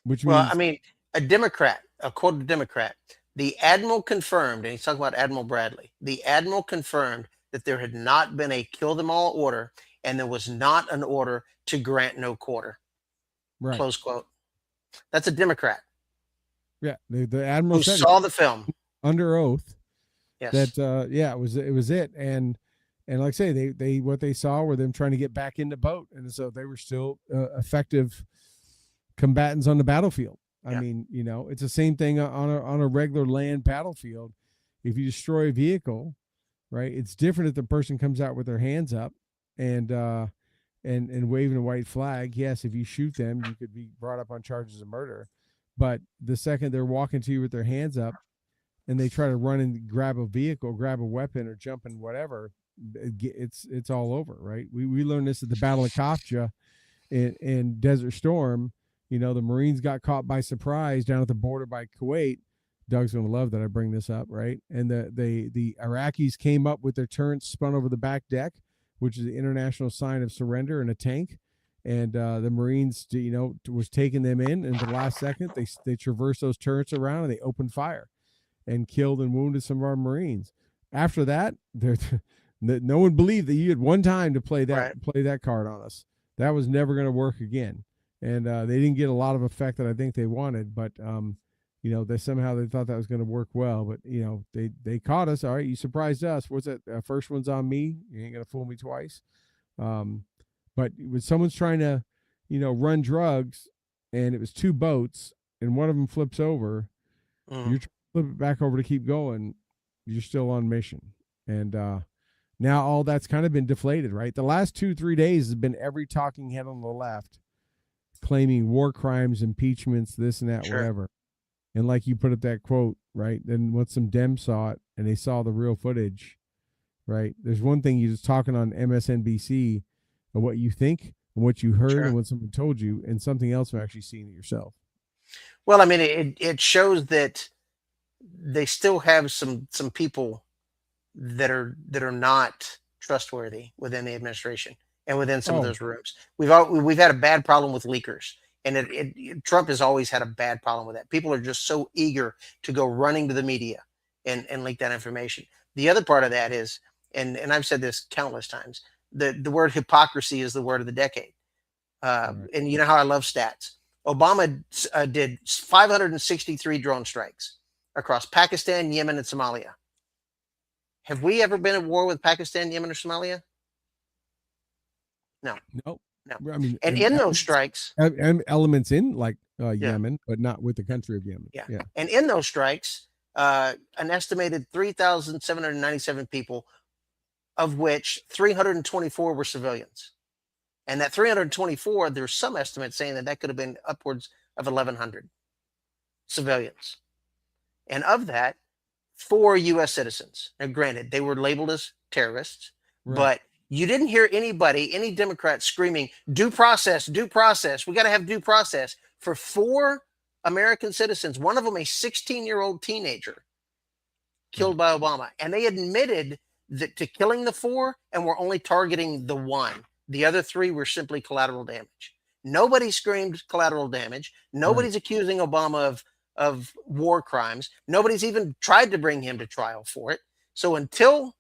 A Democrat, a quoted Democrat, the admiral confirmed, and he's talking about Admiral Bradley, the admiral confirmed that there had not been a kill them all order, and there was not an order to grant no quarter. Right. Close quote. That's a Democrat. Yeah, the admiral who saw the film under oath. Yes. That it was it. And like I say, they what they saw were them trying to get back in the boat, and so they were still effective combatants on the battlefield. I mean, it's the same thing on a regular land battlefield. If you destroy a vehicle, right, it's different if the person comes out with their hands up and waving a white flag. Yes, if you shoot them, you could be brought up on charges of murder. But the second they're walking to you with their hands up and they try to run and grab a vehicle, grab a weapon, or jump in whatever, it's all over, right? We learned this at the Battle of Kafja in Desert Storm. The Marines got caught by surprise down at the border by Kuwait. Doug's going to love that I bring this up, right? And the Iraqis came up with their turrets spun over the back deck, which is the international sign of surrender, in a tank. And the Marines, was taking them in. And the last second, they traversed those turrets around and they opened fire and killed and wounded some of our Marines. After that, no one believed that you had one time to play that card on us. That was never going to work again. And they didn't get a lot of effect that I think they wanted, but they thought that was going to work well. But they caught us. All right, you surprised us. What's that? First one's on me. You ain't gonna fool me twice. But when someone's trying to, run drugs, and it was two boats, and one of them flips over, you're trying to flip it back over to keep going. You're still on mission, and now all that's kind of been deflated, right? The last 2-3 days has been every talking head on the left claiming war crimes, impeachments, this and that, whatever. And like you put up that quote, right? Then once some Dems saw it and they saw the real footage, right? There's one thing you're just talking on MSNBC of what you think and what you heard Sure. and what someone told you, and something else from actually seeing it yourself. Well, I mean, it shows that they still have some people that are not trustworthy within the administration and within some of Oh, those rooms. We've had a bad problem with leakers, and Trump has always had a bad problem with that. People are just so eager to go running to the media and leak that information. The other part of that is, and I've said this countless times, the word hypocrisy is the word of the decade. right. And you know how I love stats. Obama did 563 drone strikes across Pakistan, Yemen, and Somalia. Have we ever been at war with Pakistan, Yemen, or Somalia? No, No, no. I mean, And in those strikes, elements in like yeah, Yemen, but not with the country of Yemen. yeah. Yeah. And in those strikes, an estimated 3,797 people, of which 324 were civilians. And that 324, there's some estimates saying that could have been upwards of 1,100 civilians. And of that, 4 U.S. citizens. Now, granted, they were labeled as terrorists, Right. but you didn't hear anybody, any Democrat screaming, due process, due process. We got to have due process for 4 American citizens, one of them a 16-year-old teenager killed by Obama. And they admitted that to killing the 4 and were only targeting the 1. The other 3 were simply collateral damage. Nobody screamed collateral damage. Nobody's Right. accusing Obama of war crimes. Nobody's even tried to bring him to trial for it. So until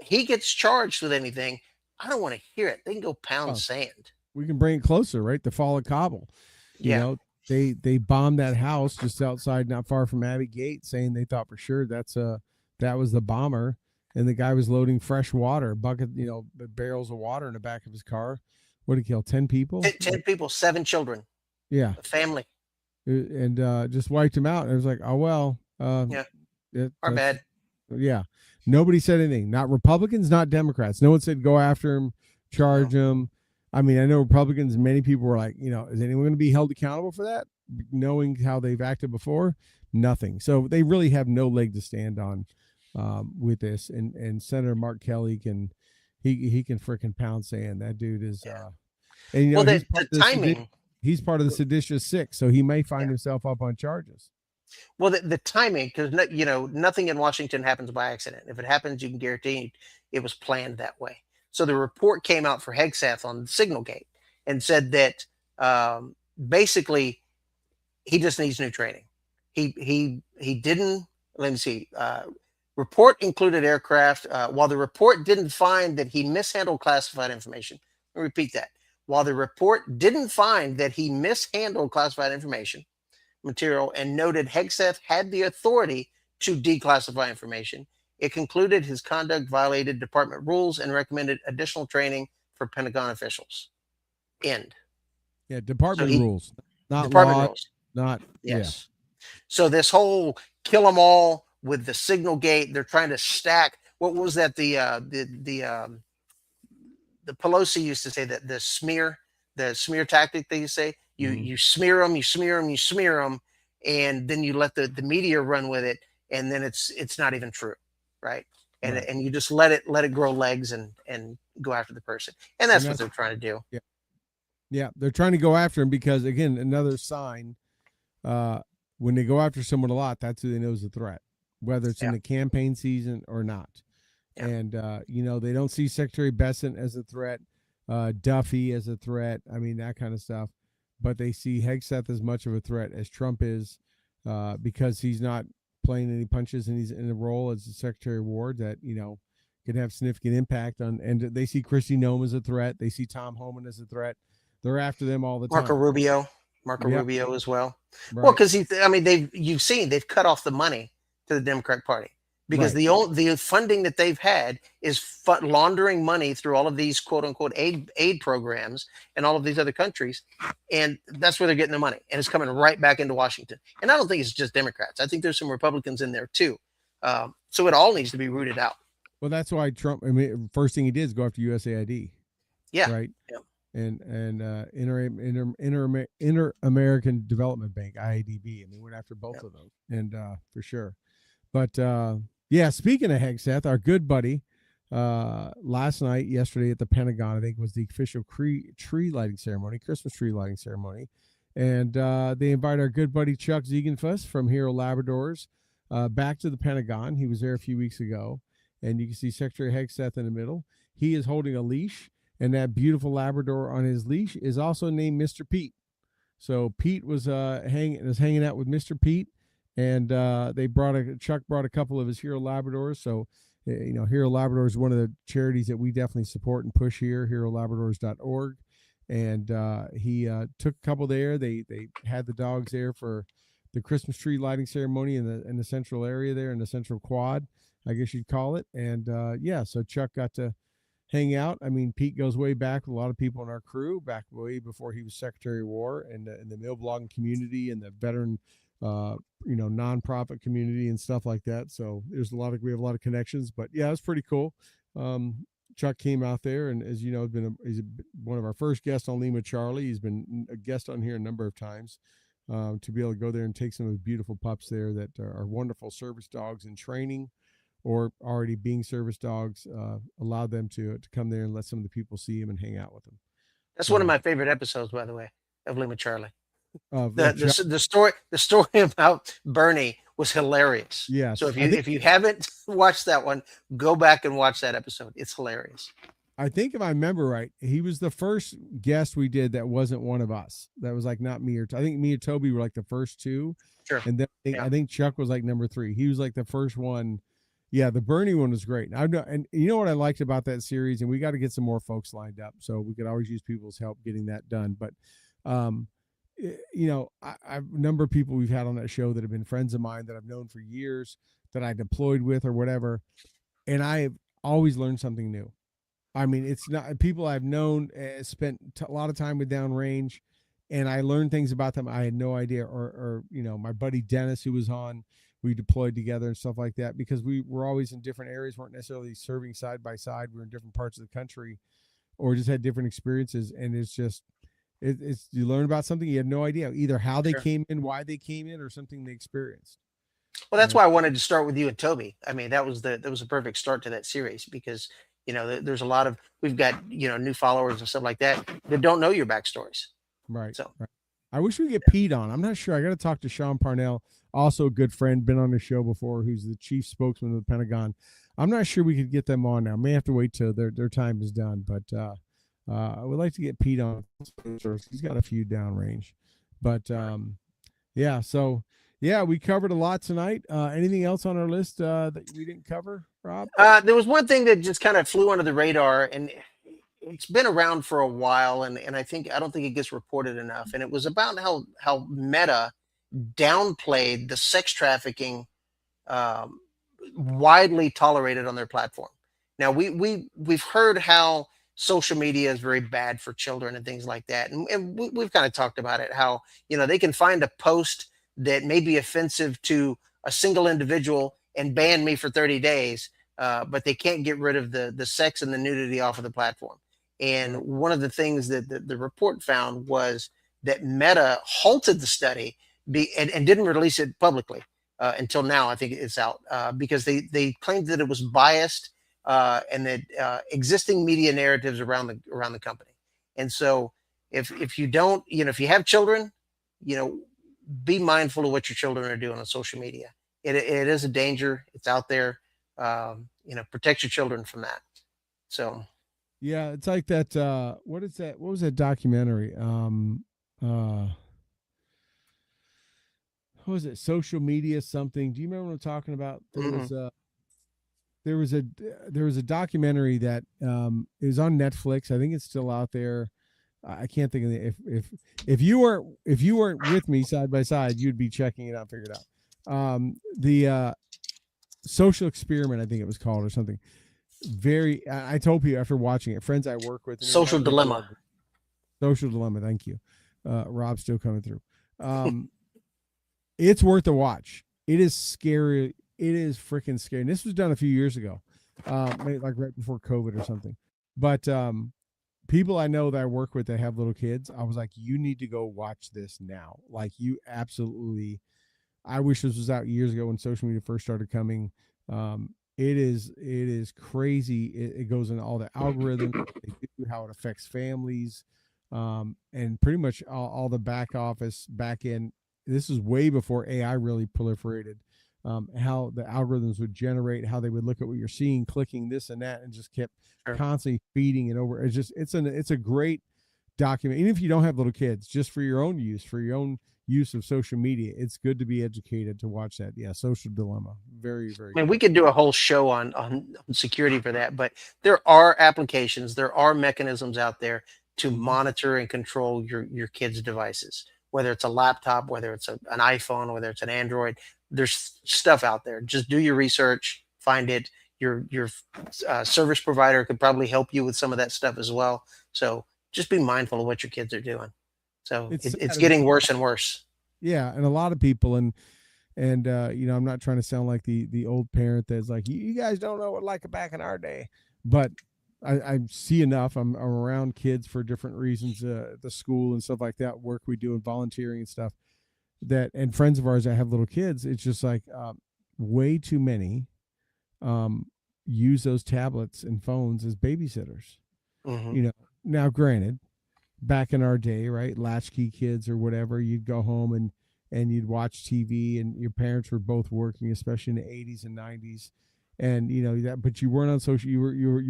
he gets charged with anything, I don't want to hear it. They can go pound sand. We can bring it closer, right? The fall of Kabul. You Yeah. know, they bombed that house just outside, not far from Abbey Gate, saying they thought for sure that was the bomber, and the guy was loading fresh water, barrels of water in the back of his car. What did he kill? 10 people? 10 people, 7 children. Yeah. A family. And just wiped him out. And it was like, oh well. Yeah. Our bad. Yeah. Nobody said anything. Not Republicans, not Democrats. No one said go after him, charge him. I mean, I know Republicans, many people were like, is anyone going to be held accountable for that? Knowing how they've acted before? Nothing. So they really have no leg to stand on with this. And Senator Mark Kelly can freaking pound sand. That dude is and well, he's the timing. He's part of the seditious 6, so he may find himself up on charges. Well, the timing, because nothing in Washington happens by accident. If it happens, you can guarantee it was planned that way. So the report came out for Hegseth on Signalgate and said that basically he just needs new training. He didn't. Let me see. Report included aircraft. While the report didn't find that he mishandled classified information, I'll repeat that. While the report didn't find that he mishandled classified information material and noted Hegseth had the authority to declassify information, it concluded his conduct violated department rules and recommended additional training for Pentagon officials. End. Yeah, department rules, not department law, rules. not yes. Yeah. So this whole kill them all with the Signalgate, they're trying to stack. What was that? The Pelosi used to say that the smear tactic. They say you smear them, and then you let the media run with it, and then it's not even true, right? And you just let it grow legs and go after the person, and that's what they're trying to do. Yeah, they're trying to go after him because, again, another sign. When they go after someone a lot, that's who they know is a threat, whether it's in the campaign season or not. Yeah. And, they don't see Secretary Bessent as a threat, Duffy as a threat. I mean, that kind of stuff. But they see Hegseth as much of a threat as Trump is because he's not playing any punches and he's in a role as a Secretary of War that, can have significant impact on. And they see Kristi Noem as a threat. They see Tom Homan as a threat. They're after them all the time. Marco Rubio as well. Right. Well, because you've seen they've cut off the money to the Democratic Party because the funding that they've had is laundering money through all of these quote unquote aid programs and all of these other countries, and that's where they're getting the money, and it's coming right back into Washington. And I don't think it's just Democrats. I think there's some Republicans in there too. So it all needs to be rooted out. Well, that's why Trump. I mean, first thing he did is go after USAID. Yeah. Right. Yeah. And Inter-American Development Bank, IADB. I mean, went after both of them, and for sure. But speaking of Hegseth, our good buddy, yesterday at the Pentagon, I think was the official tree lighting ceremony, Christmas tree lighting ceremony. And they invited our good buddy Chuck Ziegenfuss from Hero Labradors back to the Pentagon. He was there a few weeks ago. And you can see Secretary Hegseth in the middle. He is holding a leash, and that beautiful Labrador on his leash is also named Mr. Pete. So Pete was hanging out with Mr. Pete, and Chuck brought a couple of his Hero Labradors. So Hero Labradors is one of the charities that we definitely support and push here, herolabradors.org. And he took a couple there. They had the dogs there for the Christmas tree lighting ceremony in the central area there, in the central quad, I guess you'd call it. And so Chuck got to hang out. I mean, Pete goes way back with a lot of people in our crew, back way before he was Secretary of War, and in the mill blogging community and the veteran nonprofit community and stuff like that. So we have a lot of connections. But yeah, it's pretty cool. Chuck came out there, and as you know, he's one of our first guests on Lima Charlie. He's been a guest on here a number of times. To be able to go there and take some of the beautiful pups there that are wonderful service dogs in training or already being service dogs, allow them to come there and let some of the people see them and hang out with them. That's one of my favorite episodes, by the way, of Lima Charlie. The story about Bernie was hilarious. Yeah. So if you haven't watched that one, go back and watch that episode. It's hilarious. I think if I remember right, he was the first guest we did that wasn't one of us. That was like not me or I think me and Toby were like the first two. Sure. And then I think Chuck was like number 3. He was like the first one. Yeah, the Bernie one was great. And you know what I liked about that series, and we got to get some more folks lined up, so we could always use people's help getting that done. But I've a number of people we've had on that show that have been friends of mine that I've known for years, that I deployed with or whatever, and I've always learned something new. I mean, it's not people I've known, spent a lot of time with downrange, and I learned things about them I had no idea. Or my buddy Dennis, who was on, we deployed together and stuff like that, because we were always in different areas, weren't necessarily serving side by side. We were in different parts of the country, or just had different experiences. And it's just, it's you learn about something you have no idea, either how they came in, why they came in, or something they experienced. Well, that's why I wanted to start with you and Toby. I mean, that was a perfect start to that series, because there's a lot of, we've got new followers and stuff like that don't know your backstories. Right. So right. I wish we could get Pete on. I'm not sure. I got to talk to Sean Parnell, also a good friend, been on the show before, who's the chief spokesman of the Pentagon. I'm not sure we could get them on now. May have to wait till their time is done, but I would like to get Pete on. He's got a few downrange, but yeah. So yeah, we covered a lot tonight. Anything else on our list that we didn't cover, Rob? There was one thing that just kind of flew under the radar, and it's been around for a while, and I don't think it gets reported enough. And it was about how Meta downplayed the sex trafficking widely tolerated on their platform. Now we've heard how social media is very bad for children and things like that, and we've kind of talked about it, how they can find a post that may be offensive to a single individual and ban me for 30 days, but they can't get rid of the sex and the nudity off of the platform. And one of the things that the report found was that Meta halted the study and didn't release it publicly until now. I think it's out because they claimed that it was biased and that existing media narratives around the company. And so if you don't, if you have children, be mindful of what your children are doing on social media. It is a danger. It's out there. Protect your children from that. So. Yeah, it's like that. What is that? What was that documentary? What was it? Social media something. Do you remember what I'm talking about? There was a documentary that it was on Netflix. I think it's still out there. I can't think of it. If you weren't with me side by side, you'd be checking it out, figure it out. The Social Experiment, I think it was called, or something. I told people after watching it, friends I work with. Social Dilemma. Social Dilemma. Thank you. Rob's still coming through. It's worth a watch. It is scary. It is freaking scary. And this was done a few years ago, maybe like right before COVID or something. But people I know that I work with that have little kids, I was like, you need to go watch this now. Like, you absolutely. I wish this was out years ago when social media first started coming. it is crazy. It goes into all the algorithms, they do, how it affects families, and pretty much all the back office, back end. This is way before AI really proliferated. How the algorithms would generate, how they would look at what you're seeing, clicking this and that, and just kept Sure. constantly feeding it over. It's a great document, even if you don't have little kids, just for your own use, for your own use of social media. It's good to be educated to watch that. Yeah, Social Dilemma, very very I mean, good. we could do a whole show on security for that, but there are applications, there are mechanisms out there to Mhm. monitor and control your kids' devices, whether it's a laptop, whether it's an iPhone, whether it's an Android. There's stuff out there. Just do your research, find it. Your service provider could probably help you with some of that stuff as well. So just be mindful of what your kids are doing. So It's it's sad. getting worse and worse. Yeah, and a lot of people, and I'm not trying to sound like the old parent that's like, you guys don't know what like back in our day, but I see enough. I'm around kids for different reasons, at the school and stuff like that, work we do and volunteering and stuff, that, and friends of ours that have little kids. It's just like, way too many um, use those tablets and phones as babysitters. Hmm. You know, now granted, back in our day, right, latchkey kids or whatever, you'd go home and you'd watch TV, and your parents were both working, especially in the 80s and 90s, and that, but you weren't on social. You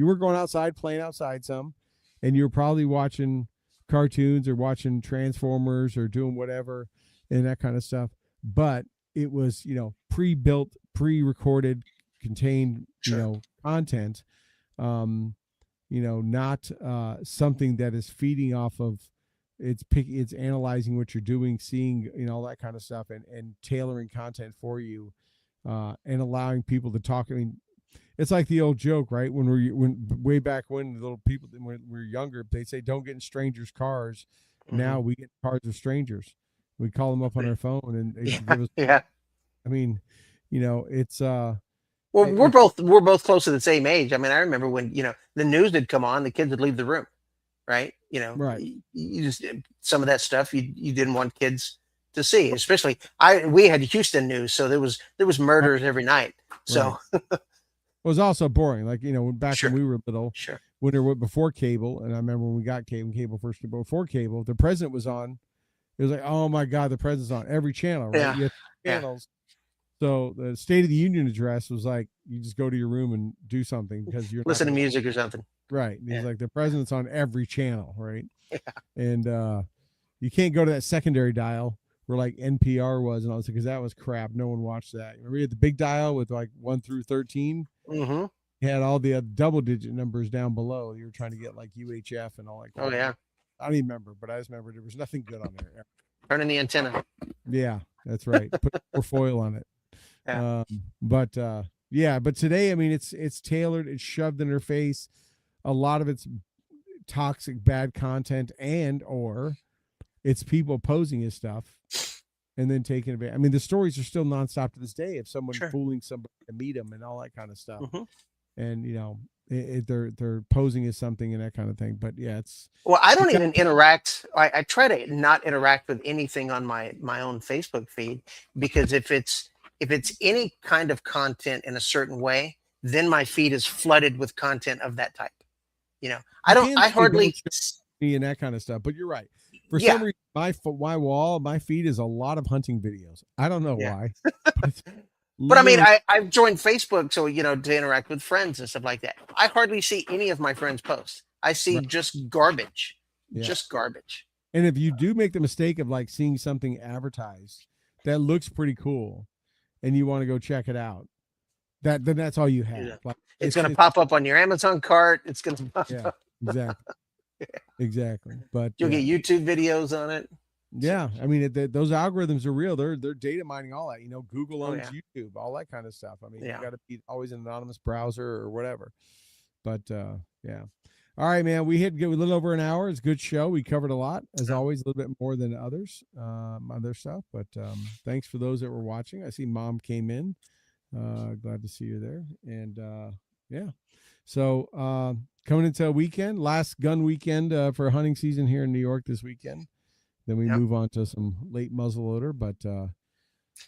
were going outside, playing outside some, and you were probably watching cartoons or watching Transformers or doing whatever and that kind of stuff. But it was, pre-built, pre-recorded, contained, Sure. content, um not something that is feeding off of, it's analyzing what you're doing, seeing, all that kind of stuff, and tailoring content for you, and allowing people to talk. I mean, it's like the old joke, right? When way back when, the little people, when we were younger, they say don't get in strangers' cars. Hmm. Now we get in cars of strangers. We call them up on our phone and they Yeah. give us. Yeah. I mean, it's Well, we're it, both we're both close to the same age. I mean, I remember when the news would come on, the kids would leave the room, right? right, You just some of that stuff you didn't want kids to see, especially we had Houston news, so there was oh, murders every night. right. So It was also boring. Like, back when sure, we were little, sure, when there were before cable, and I remember when we got cable first, before cable, if the president was on, it was like, oh my God, the president's on every channel, right? yeah, You had yeah. channels. So the State of the Union address was like, you just go to your room and do something because you're not Listen to going to, music or something. right. And he's Yeah, like, the president's on every channel, right? yeah. And you can't go to that secondary dial where like NPR was and all this, because that was crap. No one watched that. Remember, you had the big dial with like 1 through 13. Hmm. Had all the double digit numbers down below. You were trying to get like UHF and all that Oh crap. yeah, I don't even remember, but I just remember there was nothing good on there. turning the antenna. Yeah, that's right. Put more foil on it. Yeah, But yeah, but today, I mean, it's tailored, it's shoved in her face. A lot of it's toxic, bad content, and or it's people posing as stuff and then taking advantage. I mean, the stories are still nonstop to this day of someone sure. fooling somebody to meet them and all that kind of stuff. Hmm. And they're posing as something and that kind of thing. But yeah, Well, I you don't got, even interact. I try to not interact with anything on my own Facebook feed, because if it's any kind of content in a certain way, then my feed is flooded with content of that type. I you don't. can I say don't hardly. show me and that kind of stuff. But you're right. For Yeah, some reason, my wall, my feed is a lot of hunting videos. I don't know yeah. why, but it's But I mean, literally, I've joined Facebook so to interact with friends and stuff like that. I hardly see any of my friends' posts. I see right, just garbage, yeah. just garbage. And if you do make the mistake of like seeing something advertised that looks pretty cool and you want to go check it out, then that's all you You know, have. Like it's it's going to it's pop up on your Amazon cart. It's going to pop yeah, up. exactly, exactly. But You'll get YouTube videos on it. So, yeah, I mean, those algorithms are real. They're data mining all that. Google oh owns yeah, YouTube, all that kind of stuff. I mean, you yeah. got to be always an anonymous browser or whatever. But yeah. All right, man. We hit a little over an hour. It's a good show. We covered a lot, as No. always, a little bit more than others, other stuff. But thanks for those that were watching. I see Mom came in. Glad to see you there. And yeah. So coming into a weekend, last gun weekend for hunting season here in New York this weekend. Then we Yep. move on to some late muzzleloader. But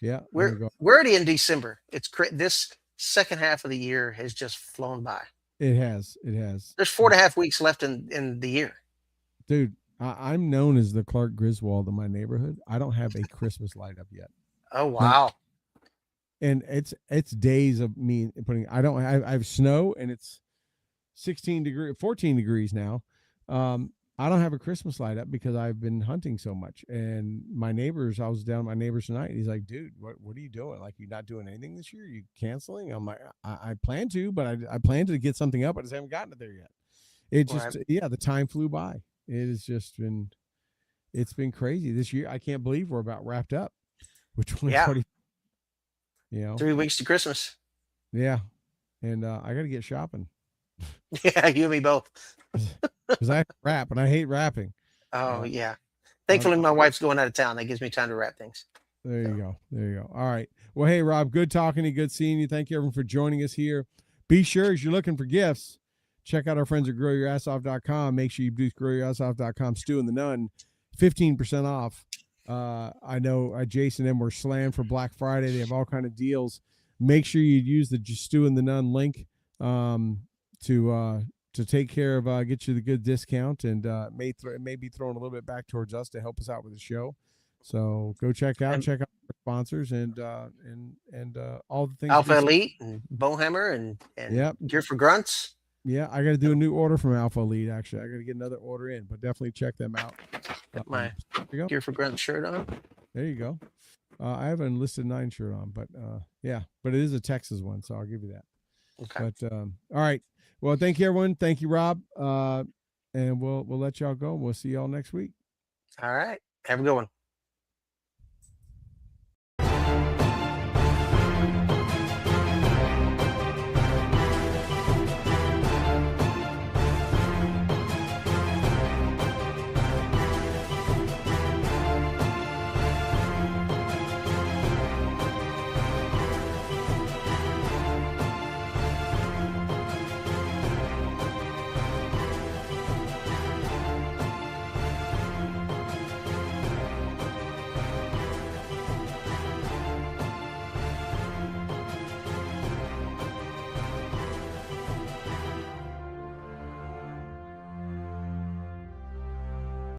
yeah, I'm We're gonna go. we're already in December. It's this. second half of the year has just flown by. It has. It has. There's 4.5 weeks left in the year. Dude, I'm known as the Clark Griswold of my neighborhood. I don't have a Christmas light up yet. Oh wow! And it's days of me putting. I have snow and it's 14 degrees now. I don't have a Christmas light up because I've been hunting so much. And my neighbors, I was down with my neighbors tonight. He's like, dude, what are you doing? Like, you're not doing anything this year? You canceling? I'm like, I plan to, but I plan to get something up. I just haven't gotten it there yet. It just, yeah, the time flew by. It has just been, it's been crazy this year. I can't believe we're about wrapped up with 2020. Yeah. 3 weeks to Christmas. Yeah. And I got to get shopping. Yeah, you and me both. Because I wrap and I hate wrapping. Oh yeah. Thankfully, my wife's going out of town. That gives me time to wrap things. There you go. There you go. All right. Well, hey, Rob, good talking to you. Good seeing you. Thank you, everyone, for joining us here. Be sure, as you're looking for gifts, check out our friends at growyourassoff.com. Make sure you do growyourassoff.com. Stu and the Nunn, 15% off. I know Jason and them were slammed for Black Friday. They have all kind of deals. Make sure you use the Stu and the Nunn link to take care of, get you the good discount, and may be throwing a little bit back towards us to help us out with the show. So go check out our sponsors and all the things. Alpha Elite and Bowhammer and yep. Gear for Grunts. Yeah, I got to do a new order from Alpha Elite. Actually, I got to get another order in, but definitely check them out. Got my Gear for Grunts shirt on. There you go. I have an Enlisted 9 shirt on, but yeah, but it is a Texas one, so I'll give you that. Okay. But all right. Well, thank you, everyone. Thank you, Rob. And we'll let y'all go. We'll see y'all next week. All right. Have a good one.